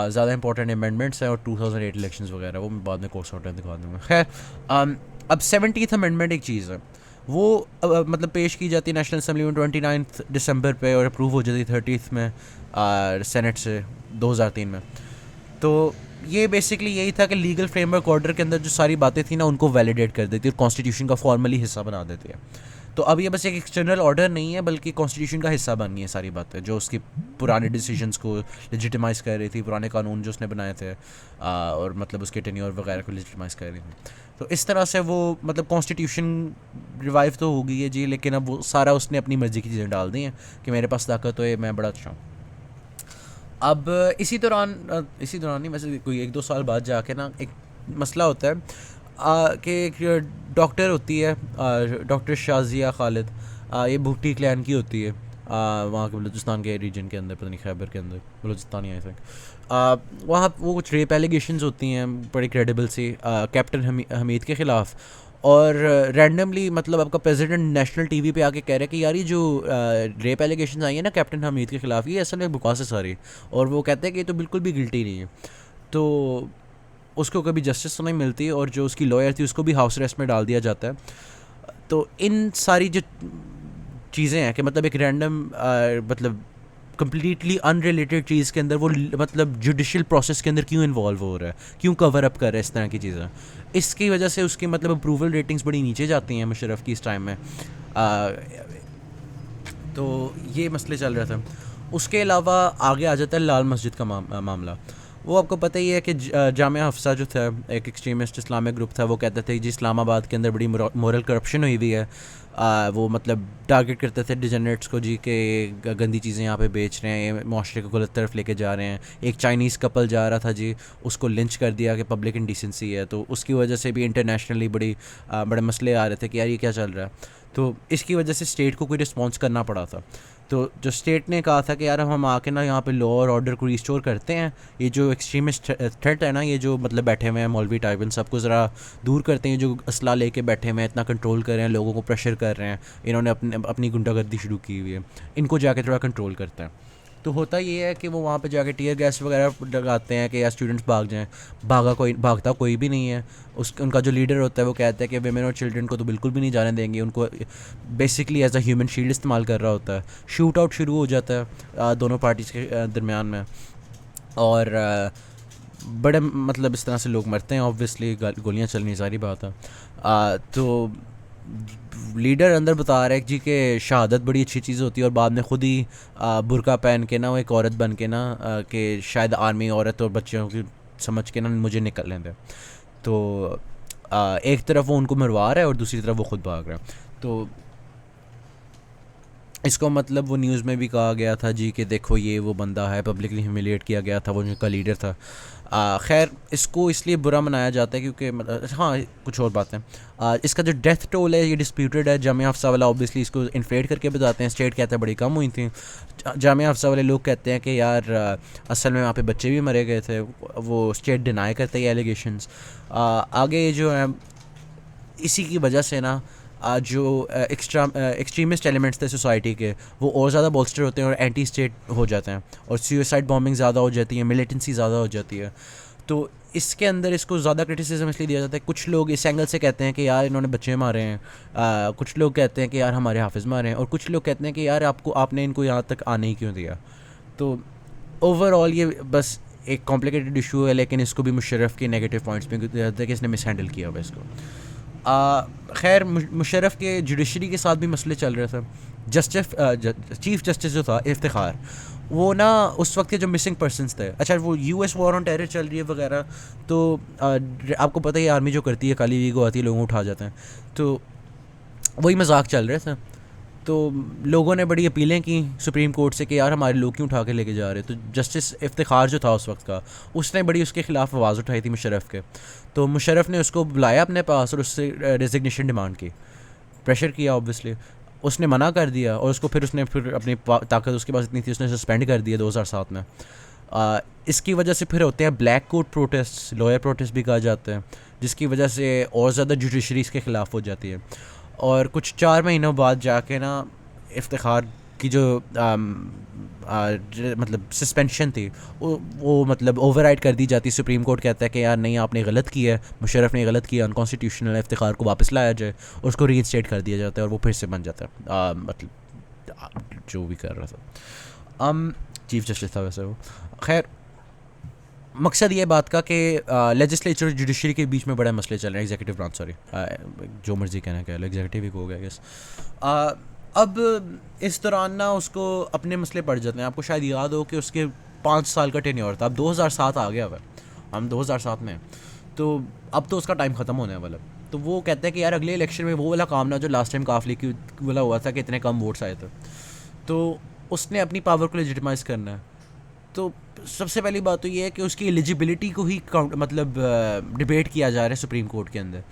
ज़्यादा इंपॉर्टेंट अमेंडमेंट्स हैं, और 2008 इलेक्शंस वगैरह वो मैं बाद में कोर्स आउट दिखा दूँगा। खैर, अब 70th अमेंडमेंट एक चीज़ है, वो मतलब पेश की जाती है नेशनल असम्बली में 29 दिसंबर पे, और अप्रूव हो जाती है 30th में सेनेट से 2003 में। तो ये बेसिकली यही था कि लीगल फ्रेमवर्क ऑर्डर के अंदर जो सारी बातें थी ना उनको वैलिडेट कर देती है और कॉन्स्टिट्यूशन का फॉर्मली हिस्सा बना देती है। तो अब ये बस एक एक्सटर्नल ऑर्डर नहीं है, बल्कि कॉन्स्टिट्यूशन का हिस्सा बन गई है सारी बातें, जो उसकी पुराने डिसीजंस को लेजिटिमाइज़ कर रही थी, पुराने कानून जो उसने बनाए थे, और मतलब उसके टेन्योर वगैरह को लेजिटिमाइज़ कर रही थी। तो इस तरह से वो मतलब कॉन्स्टिट्यूशन रिवाइव तो हो गई है जी, लेकिन अब वो सारा उसने अपनी मर्ज़ी की चीज़ें डाल दी हैं कि मेरे पास ताकत हो, मैं बड़ा अच्छा हूँ। अब इसी दौरान नहीं, वैसे कोई 1-2 साल बाद जाके ना एक मसला होता है कि एक डॉक्टर होती है, डॉक्टर शाजिया खालिद, ये भुट्टी क्लैन की होती है, वहाँ के बलूचिस्तान के रीजन के अंदर, पता नहीं खैबर के अंदर, बलूचिस्तान आई थिंक। वहाँ वो कुछ रेप एलिगेशंस होती हैं बड़ी क्रेडिबल सी कैप्टन हमीद के ख़िलाफ़। और रैंडमली मतलब आपका प्रेसिडेंट नेशनल टीवी पे आके कह रहा है कि यार ये जो रेप एलिगेशंस आई है ना कैप्टन हमीद के ख़िलाफ़, ये असल में बकवास है सारी। और वो कहते हैं कि ये तो बिल्कुल भी गिल्टी नहीं है। तो उसको कभी जस्टिस तो नहीं मिलती, और जो उसकी लॉयर थी उसको भी हाउस अरेस्ट में डाल दिया जाता है। तो इन सारी जो चीज़ें हैं कि मतलब एक रैंडम मतलब कम्प्लीटली अनरिलेटेड चीज़ के अंदर वो मतलब जुडिशल प्रोसेस के अंदर क्यों इन्वॉल्व हो रहा है, क्यों कवर अप कर रहा है इस तरह की चीज़ें, इसकी वजह से उसकी मतलब अप्रूवल रेटिंग्स बड़ी नीचे जाती हैं मुशर्रफ की इस टाइम में। तो ये मसले चल रहे थे। उसके अलावा आगे आ जाता है लाल मस्जिद का मामला। वो आपको पता ही है कि जामिया हफ्सा जो था, एक एक्सट्रीमिस्ट इस्लामिक ग्रुप था, वो कहते थे जी इस्लामाबाद के अंदर बड़ी मॉरल करप्शन हुई हुई है। वो मतलब टारगेट करते थे डिजेनरेट्स को जी के गंदी चीज़ें यहाँ पे बेच रहे हैं, माशरे को गलत तरफ लेके जा रहे हैं। एक चाइनीज़ कपल जा रहा था जी, उसको लिंच कर दिया कि पब्लिक इंडिसेंसी है, तो उसकी वजह से भी इंटरनेशनली बड़े मसले आ रहे थे कि यार ये क्या चल रहा है। तो इसकी वजह से स्टेट को कोई रिस्पॉन्स करना पड़ा था। तो जो स्टेट ने कहा था कि यार हम आके ना यहाँ पे लॉ और ऑर्डर को रिस्टोर करते हैं, ये जो एक्सट्रीमिस्ट थ्रेट है ना, ये जो मतलब बैठे हुए हैं मौलवी टाइप, इन सबको ज़रा दूर करते हैं, जो असला लेके बैठे हुए हैं, इतना कंट्रोल कर रहे हैं, लोगों को प्रेशर कर रहे हैं, इन्होंने अपनी गुंडागर्दी शुरू की हुई है, इनको जाके थोड़ा कंट्रोल करते हैं। तो होता ये है कि वो वहाँ पे जाके टीयर गैस वगैरह लगाते हैं कि यार स्टूडेंट्स भाग जाएं। भागता कोई भी नहीं है। उनका जो लीडर होता है वो कहता है कि वेमेन और चिल्ड्रन को तो बिल्कुल भी नहीं जाने देंगे, उनको basically as a human shield इस्तेमाल कर रहा होता है। शूट आउट शुरू हो जाता है दोनों पार्टीज़ के दरमियान में, और बड़े मतलब इस तरह से लोग मरते हैं, ऑब्वियसली गोलियाँ चलनी सारी बात है। तो लीडर अंदर बता रहा है जी कि शहादत बड़ी अच्छी चीज़ होती है, और बाद में खुद ही बुर्का पहन के ना वो एक औरत बन के ना कि शायद आर्मी औरत और बच्चों की समझ के ना मुझे निकल लें दे। तो एक तरफ वो उनको मरवा रहा है और दूसरी तरफ वो खुद भाग रहा है। तो इसको मतलब वो न्यूज़ में भी कहा गया था जी कि देखो ये वो बंदा है, पब्लिकली ह्यूमिलिएट किया गया था, वो उनका लीडर था। खैर इसको इसलिए बुरा मनाया जाता है क्योंकि मतलब हाँ कुछ और बातें। इसका जो डेथ टोल है ये डिस्प्यूटेड है। जामिया हफ्सा वाला ऑब्वियसली इसको इन्फ्लेट करके बताते हैं, स्टेट कहता है बड़ी कम हुई थी। जामिया हफ्सा वाले लोग कहते हैं कि यार असल में वहाँ पे बच्चे भी मरे गए थे, वो स्टेट डिनाई करते हैं एलिगेशंस। आगे जो है इसी की वजह से ना जो एक्सट्रीमिस्ट एलिमेंट्स थे सोसाइटी के, वो और ज़्यादा बोल्स्टर होते हैं और एंटी स्टेट हो जाते हैं, और सुसाइड बॉम्बिंग ज़्यादा हो जाती है, मिलिटेंसी ज़्यादा हो जाती है। तो इसके अंदर इसको ज़्यादा क्रिटिसिज्म इसलिए दिया जाता है। कुछ लोग इस एंगल से कहते हैं कि यार इन्होंने बच्चे मारे हैं, कुछ लोग कहते हैं कि यार हमारे हाफिज़ मारे हैं, और कुछ लोग कहते हैं कि यार आपने इनको यहाँ तक आने ही क्यों दिया। तो ओवरऑल ये बस एक कॉम्प्लिकेटेड इशू है, लेकिन इसको भी मुशर्रफ के नेगेटिव पॉइंट्स पे दिया जाता है कि इसने मिस हैंडल किया हुआ इसको। खैर मुशर्रफ के जुडिशरी के साथ भी मसले चल रहे थे। चीफ जस्टिस जो था इफ्तिखार, वो ना उस वक्त के जो मिसिंग पर्सनस थे, अच्छा वो यूएस वॉर ऑन टेरर चल रही है वगैरह, तो आपको पता ही आर्मी जो करती है काली वीगो आती है, लोगों उठा जाते हैं, तो वही मजाक चल रहे थे। तो लोगों ने बड़ी अपीलें की सुप्रीम कोर्ट से कि यार हमारे लोग क्यों उठा के लेके जा रहे। तो जस्टिस इफ्तिखार जो था उस वक्त का, उसने बड़ी उसके ख़िलाफ़ आवाज़ उठाई थी मुशर्रफ के। तो मुशर्रफ ने उसको बुलाया अपने पास और उससे रेजिग्नेशन डिमांड की, प्रेशर किया ऑब्वियसली। उसने मना कर दिया, और उसको फिर अपनी ताकत उसके पास इतनी थी, उसने सस्पेंड कर दिया 2007 में। इसकी वजह से फिर होते हैं black coat protest, lawyer protest भी कहा जाता है, जिसकी वजह से और ज़्यादा जुडिशरी इसके ख़िलाफ़ हो जाती है। और कुछ 4 महीनों बाद जाके ना इफ्तिखार की जो मतलब सस्पेंशन थी वो मतलब ओवरराइड कर दी जाती। सुप्रीम कोर्ट कहता है कि यार नहीं आपने गलत किया है, मुशर्रफ ने गलत किया, अनकॉन्स्टिट्यूशनल है, इफ्तिखार को वापस लाया जाए और उसको रीइंस्टेट कर दिया जाता है, और वो फिर से बन जाता है मतलब जो भी कर रहा था। चीफ जस्टिस था वैसे वो। खैर मकसद ये बात का कि लेजिस्लेचर और जुडिशरी के बीच में बड़े मसले चल रहे हैं, एग्जीक्यूटिव ब्रांच सॉरी जो मर्जी कहना कह लो, एग्जीक्यूटिव ही हो गया गेस। अब इस दौरान ना उसको अपने मसले पड़ जाते हैं। आपको शायद याद हो कि उसके 5 साल का टेन्योर था। अब 2007 आ गया हुआ, हम 2007 में, तो अब तो उसका टाइम ख़त्म होने वाला। तो वो कहता है कि यार अगले इलेक्शन में वो वाला काम ना जो लास्ट टाइम काफली की वाला हुआ था कि इतने कम वोट्स आए थे, तो उसने अपनी पावर को लेजिटिमाइज़ करना है। तो सबसे पहली बात तो ये है कि उसकी एलिजिबिलिटी को ही मतलब डिबेट किया जा रहा है सुप्रीम कोर्ट के अंदर।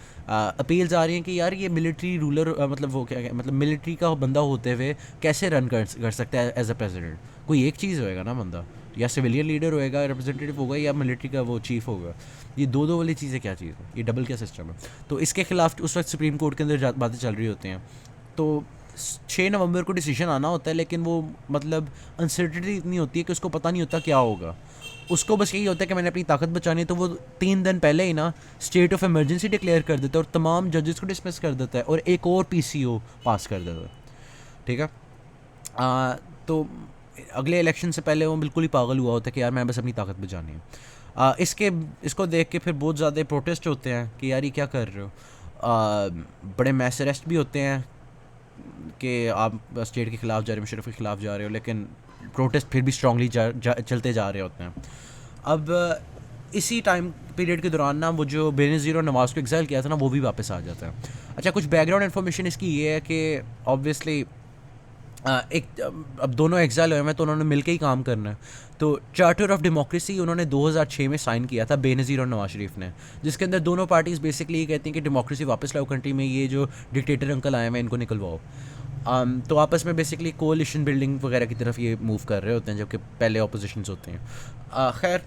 अपील्स आ रही हैं कि यार ये मिलिट्री रूलर मतलब वो क्या मतलब मिलिट्री का बंदा होते हुए कैसे रन कर सकता है एज अ प्रेसिडेंट। कोई एक चीज़ होएगा ना बंदा, या सिविलियन लीडर होएगा, रिप्रेजेंटेटिव होगा, या मिलिट्री का वो चीफ होगा। ये दो वाली चीज़ें क्या चीज़ है, ये डबल क्या सिस्टम है। तो इसके खिलाफ उस वक्त सुप्रीम कोर्ट के अंदर बातें चल रही होती हैं। तो 6 नवंबर को डिसीजन आना होता है, लेकिन वो मतलब अनसर्टिनिटी इतनी होती है कि उसको पता नहीं होता क्या होगा। उसको बस यही होता है कि मैंने अपनी ताकत बचानी है, तो वो 3 दिन पहले ही ना स्टेट ऑफ इमरजेंसी डिक्लेयर कर देता है और तमाम जजेस को डिसमिस कर देता है और एक और पीसीओ पास कर देता है, ठीक है। तो अगले इलेक्शन से पहले वो बिल्कुल ही पागल हुआ होता है कि यार मैं बस अपनी ताकत बचानी है। इसको देख के फिर बहुत ज़्यादा प्रोटेस्ट होते हैं कि यार ये क्या कर रहे हो। बड़े मैस अरेस्ट भी होते हैं कि आप स्टेट के ख़िलाफ़ जा रहे हो, मुशर्रफ के ख़िलाफ़ जा रहे हो, लेकिन प्रोटेस्ट फिर भी स्ट्रांगली चलते जा रहे होते हैं। अब इसी टाइम पीरियड के दौरान ना वो जो बेनज़ीर और नवाज़ को एग्ज़ाइल किया था ना, वो भी वापस आ जाता है। अच्छा, कुछ बैकग्राउंड इन्फॉर्मेशन इसकी ये है कि ऑब्वियसली अब दोनों एग्ज़ाइल हुए हैं तो उन्होंने मिलके ही काम करना है। तो चार्टर ऑफ डेमोक्रेसी उन्होंने 2006 में साइन किया था बेनज़ीर और नवाज शरीफ ने, जिसके अंदर दोनों पार्टीज़ बेसिकली ये कहती हैं कि डेमोक्रेसी वापस लाओ कंट्री में, ये जो डिक्टेटर अंकल आए हैं इनको निकलवाओ। तो आपस में बेसिकली कोalition बिल्डिंग वगैरह की तरफ ये मूव कर रहे होते हैं, जबकि पहले ऑपोजिशंस होते हैं। खैर,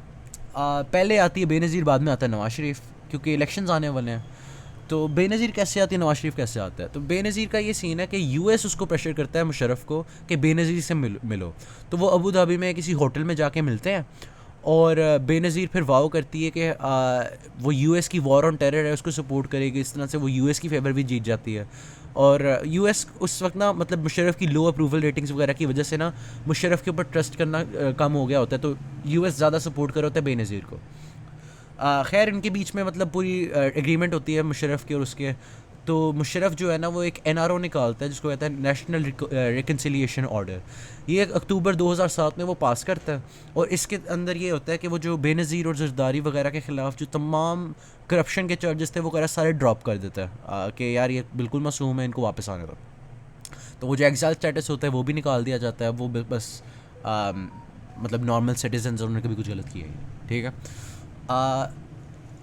पहले आती है बेनज़ीर, बाद में आता है नवाज शरीफ, क्योंकि इलेक्शंस आने वाले हैं। तो बेनज़ीर कैसे आती है, नवाज शरीफ कैसे आता है? तो बेनज़ीर का ये सीन है कि यूएस उसको प्रेशर करता है मुशर्रफ को कि बेनज़ीर से मिलो। तो वो अबू धाबी में किसी होटल में जाके मिलते हैं और बेनज़ीर फिर वाव करती है कि वो यूएस की वॉर ऑन टेरर है उसको सपोर्ट करेगी। इस तरह से वो यूएस की फेवर भी जीत जाती है। और यूएस उस वक्त ना मतलब मुशर्रफ की लो अप्रूवल रेटिंग्स वगैरह की वजह से ना मुशर्रफ के ऊपर ट्रस्ट करना कम हो गया होता है, तो यूएस ज़्यादा सपोर्ट कर होता है बेनज़ीर को। खैर, इनके बीच में मतलब पूरी एग्रीमेंट होती है मुशर्रफ की और उसके। तो मुशर्रफ जो है ना वो एक एनआरओ निकालता है जिसको कहता है नेशनल रिकन्सिलिएशन ऑर्डर। ये अक्टूबर 2007 में वो पास करता है और इसके अंदर ये होता है कि वो जो बेनज़ीर और जरदारी वगैरह के ख़िलाफ़ जो तमाम करप्शन के चार्जेस थे वो कह सारे ड्रॉप कर देता है कि यार ये बिल्कुल मासूम है, इनको वापस आने दो। तो वो जो एग्जाइल स्टेटस होता है वो भी निकाल दिया जाता है। वो बस मतलब नॉर्मल सिटीजन, उन्होंने कभी कुछ गलत किया ही नहीं, ठीक है।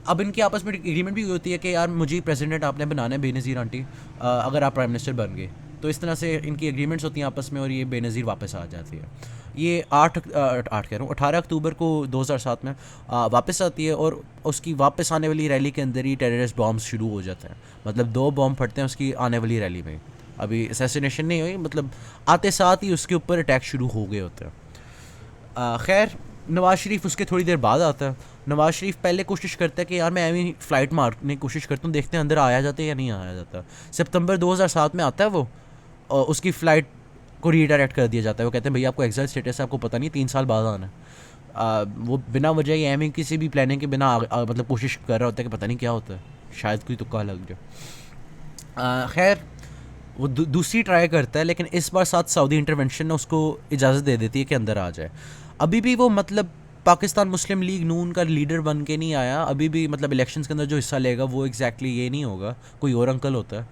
अब इनकी आपस में एग्रीमेंट भी होती है कि यार मुझे प्रेसिडेंट आपने बनाना है बेनज़ीर आंटी, अगर आप प्राइम मिनिस्टर बन गए। तो इस तरह से इनकी एग्रीमेंट्स होती हैं आपस में और ये बेनज़ीर वापस आ जाती है। ये 8 कह रहा हूँ 18 अक्टूबर को 2007 में वापस आती है और उसकी वापस आने वाली रैली के अंदर ही टेररिस्ट बॉम्ब शुरू हो जाते हैं। मतलब 2 बॉम्ब फटते हैं उसकी आने वाली रैली में। अभी असैसिनेशन नहीं हुई, मतलब आते साथ ही उसके ऊपर अटैक शुरू हो गए होते हैं। खैर, नवाज़ शरीफ उसके थोड़ी देर बाद आता है। नवाज़ शरीफ पहले कोशिश करता है कि यार मैं ऐवी फ़्लाइट मारने की कोशिश करता हूँ, देखते हैं अंदर आया जाता है या नहीं आया जाता। सितंबर 2007 में आता है वो, और उसकी फ़्लाइट को रीडायरेक्ट कर दिया जाता है। वो कहते हैं भैया आपको एग्जाइल स्टेटस है, आपको पता नहीं 3 साल बाद आना है। वो बिना वजह ही एमी किसी भी प्लानिंग के बिना मतलब कोशिश कर रहा होता है कि पता नहीं क्या होता है, शायद कोई तुक्का लग जाए। खैर, वो दूसरी ट्राई करता है, लेकिन इस बार साथ सऊदी इंटरवेंशन ने उसको इजाज़त दे देती है कि अंदर आ जाए। अभी भी वो मतलब पाकिस्तान मुस्लिम लीग नून का लीडर बन के नहीं आया। अभी भी मतलब इलेक्शंस के अंदर जो हिस्सा लेगा वो एग्जैक्टली ये नहीं होगा, कोई और अंकल होता है।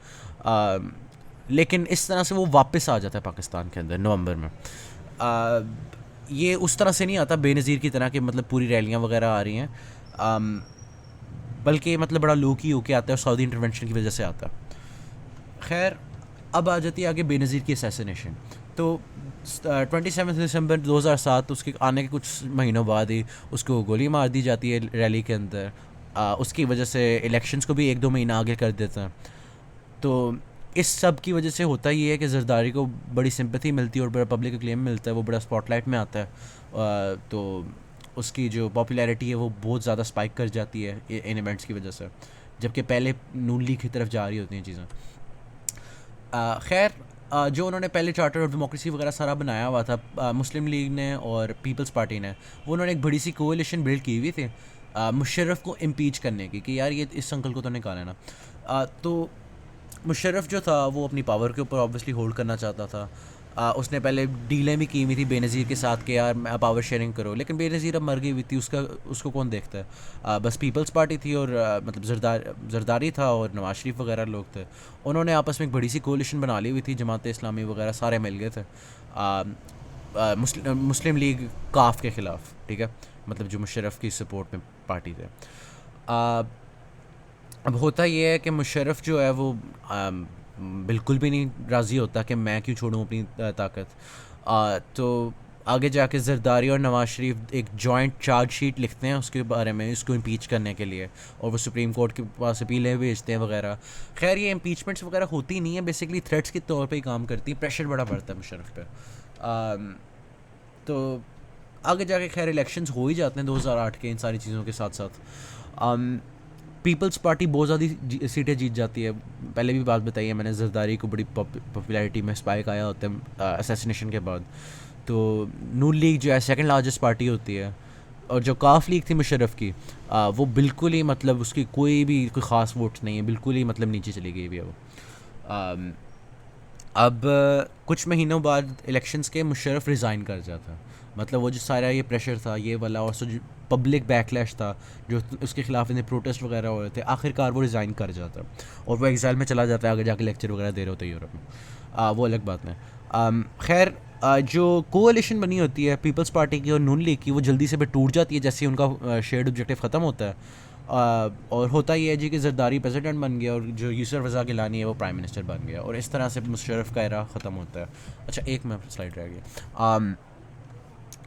लेकिन इस तरह से वो वापस आ जाता है पाकिस्तान के अंदर नवंबर में। ये उस तरह से नहीं आता बेनज़ीर की तरह कि मतलब पूरी रैलियाँ वगैरह आ रही हैं, बल्कि मतलब बड़ा लो की होके आता है और सऊदी इंटरवेंशन की वजह से आता है। खैर, अब आ जाती है आगे बेनज़ीर की असैसिनेशन। तो 27 दिसंबर 2007 उसके आने के कुछ महीनों बाद ही उसको गोली मार दी जाती है रैली के अंदर। उसकी वजह से इलेक्शंस को भी 1-2 महीना आगे कर देते हैं। तो इस सब की वजह से होता ये है कि जरदारी को बड़ी सिंपैथी मिलती है और बड़ा पब्लिक क्लेम मिलता है, वो बड़ा स्पॉटलाइट में आता है। तो उसकी जो पॉपुलैरिटी है वो बहुत ज़्यादा स्पाइक कर जाती है इन इवेंट्स की वजह से, जबकि पहले नून लीग की तरफ जा रही होती हैं चीज़ें। खैर, जो उन्होंने पहले चार्टर ऑफ डेमोक्रेसी वगैरह सारा बनाया हुआ था मुस्लिम लीग ने और पीपल्स पार्टी ने, वो उन्होंने एक बड़ी सी कोalition बिल्ड की हुई थी मुशर्रफ को इम्पीच करने की कि यार ये इस अंकल को तो निकाले ना। तो मुशर्रफ जो था वो अपनी पावर के ऊपर ऑब्वियसली होल्ड करना चाहता था। उसने पहले डीलें भी की हुई थी बेनज़ीर के साथ कि यार पावर शेयरिंग करो, लेकिन बेनज़ीर अब मर गई हुई थी, उसको कौन देखता है। बस पीपल्स पार्टी थी और मतलब जरदारी था और नवाज शरीफ वगैरह लोग थे। उन्होंने आपस में एक बड़ी सी कोalition बना ली हुई थी, जमात इस्लामी वगैरह सारे मिल गए थे मुस्लिम लीग काफ के ख़िलाफ़, ठीक है, मतलब जो मुशर्रफ की सपोर्ट में पार्टी थे। अब होता ये है कि मुशर्रफ जो है वो बिल्कुल भी नहीं राज़ी होता कि मैं क्यों छोड़ूं अपनी ताकत। तो आगे जाके जरदारी और नवाज शरीफ एक जॉइंट चार्जशीट लिखते हैं उसके बारे में, इसको इम्पीच करने के लिए, और वो सुप्रीम कोर्ट के पास अपीलें भेजते हैं वगैरह। खैर, ये इम्पीचमेंट्स वगैरह होती नहीं है, बेसिकली थ्रेट्स के तौर पे ही काम करती है, प्रेशर बड़ा बढ़ता है मुशर्रफ पे। तो आगे जाके खैर इलेक्शंस हो ही जाते हैं 2008 के इन सारी चीज़ों के साथ साथ। पीपल्स पार्टी बहुत ज़्यादा सीटें जीत जाती है। पहले भी बात बताई है मैंने, जरदारी को बड़ी पॉपुलैरिटी में स्पाइक आया होता है असैसिनेशन के बाद। तो नून लीग जो है सेकंड लार्जेस्ट पार्टी होती है, और जो काफ लीग थी मुशर्रफ की, वो बिल्कुल ही मतलब उसकी कोई ख़ास वोट नहीं है, बिल्कुल ही मतलब नीचे चली गई भी है वो। अब कुछ महीनों बाद इलेक्शंस के मुशर्रफ रिज़ाइन कर जाता। मतलब वो जो सारा ये प्रेशर था ये वाला, और जो पब्लिक बैकलैश था जो उसके खिलाफ इन्हें प्रोटेस्ट वगैरह हो रहे थे, आखिरकार वो रिज़ाइन कर जाता और वो एग्ज़ाइल में चला जाता है, आगे जाके लेक्चर वगैरह दे रहे होते यूरोप में। वो अलग बात है। खैर जो कोalition बनी होती है पीपल्स पार्टी की और नून लीग की, वो जल्दी से टूट जाती है जैसे उनका शेयर्ड ऑब्जेक्टिव ख़त्म होता है। और होता ही है जी कि जरदारी प्रेसिडेंट बन गया और जो यूसुफ रज़ा गिलानी है वो प्राइम मिनिस्टर बन गया, और इस तरह से मुशर्रफ का एरा ख़त्म होता है। अच्छा एक मिनट स्लाइड रह गया।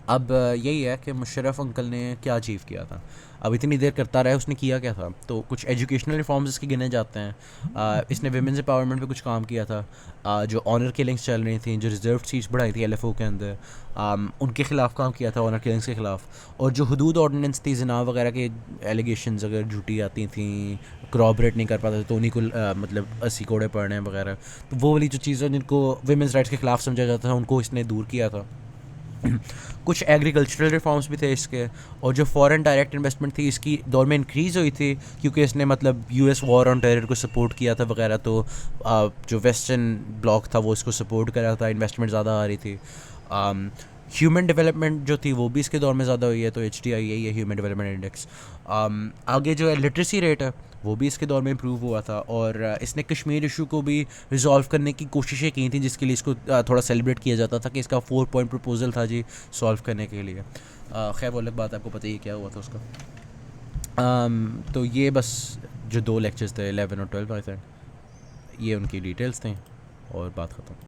अब यही है कि मुशर्रफ अंकल ने क्या अचीव किया था। अब इतनी देर करता रहा, उसने किया क्या था? तो कुछ एजुकेशनल रिफॉर्म्स इसके गिने जाते हैं। इसने विमेंस एम्पावरमेंट पे कुछ काम किया था। जो ऑनर किलिंग्स चल रही थी, जो रिजर्व सीट्स बढ़ाई थी LFO के अंदर, उनके ख़िलाफ़ काम किया था, ऑनर किलिंग्स के ख़िलाफ़। और जो हदूद ऑर्डिनेंस थी, जना वगैरह के एलिगेशंस अगर झूठी आती थी, करॉबरेट नहीं कर पाते तो उन्हीं को मतलब 80 कोड़े पड़ने वगैरह, तो वो वाली जो चीज़ें जिनको विमेंस राइट्स के ख़िलाफ़ समझा जाता था उनको इसने दूर किया था। कुछ एग्रीकल्चरल रिफॉर्म्स भी थे इसके, और जो फॉरेन डायरेक्ट इन्वेस्टमेंट थी इसकी दौर में इंक्रीज़ हुई थी क्योंकि इसने मतलब US वॉर ऑन टेरर को सपोर्ट किया था वगैरह। तो जो वेस्टर्न ब्लॉक था वो इसको सपोर्ट कर रहा था, इन्वेस्टमेंट ज़्यादा आ रही थी। ह्यूमन डेवलपमेंट जो थी वो भी इसके दौर में ज़्यादा हुई है, तो HDI यही है, ह्यूमन डेवलपमेंट इंडेक्स। आगे जो है लिटरेसी रेट है वो भी इसके दौर में इम्प्रूव हुआ था, और इसने कश्मीर इशू को भी रिजॉल्व करने की कोशिशें की थी, जिसके लिए इसको थोड़ा सेलिब्रेट किया जाता था कि इसका 4 पॉइंट प्रपोजल था जी सॉल्व करने के लिए। खैर वो अलग बात है, आपको पता ही क्या हुआ था उसका। तो ये बस जो 2 लेक्चर्स थे 11 और 12 आई थिंक, ये उनकी डिटेल्स थी और बात ख़त्म।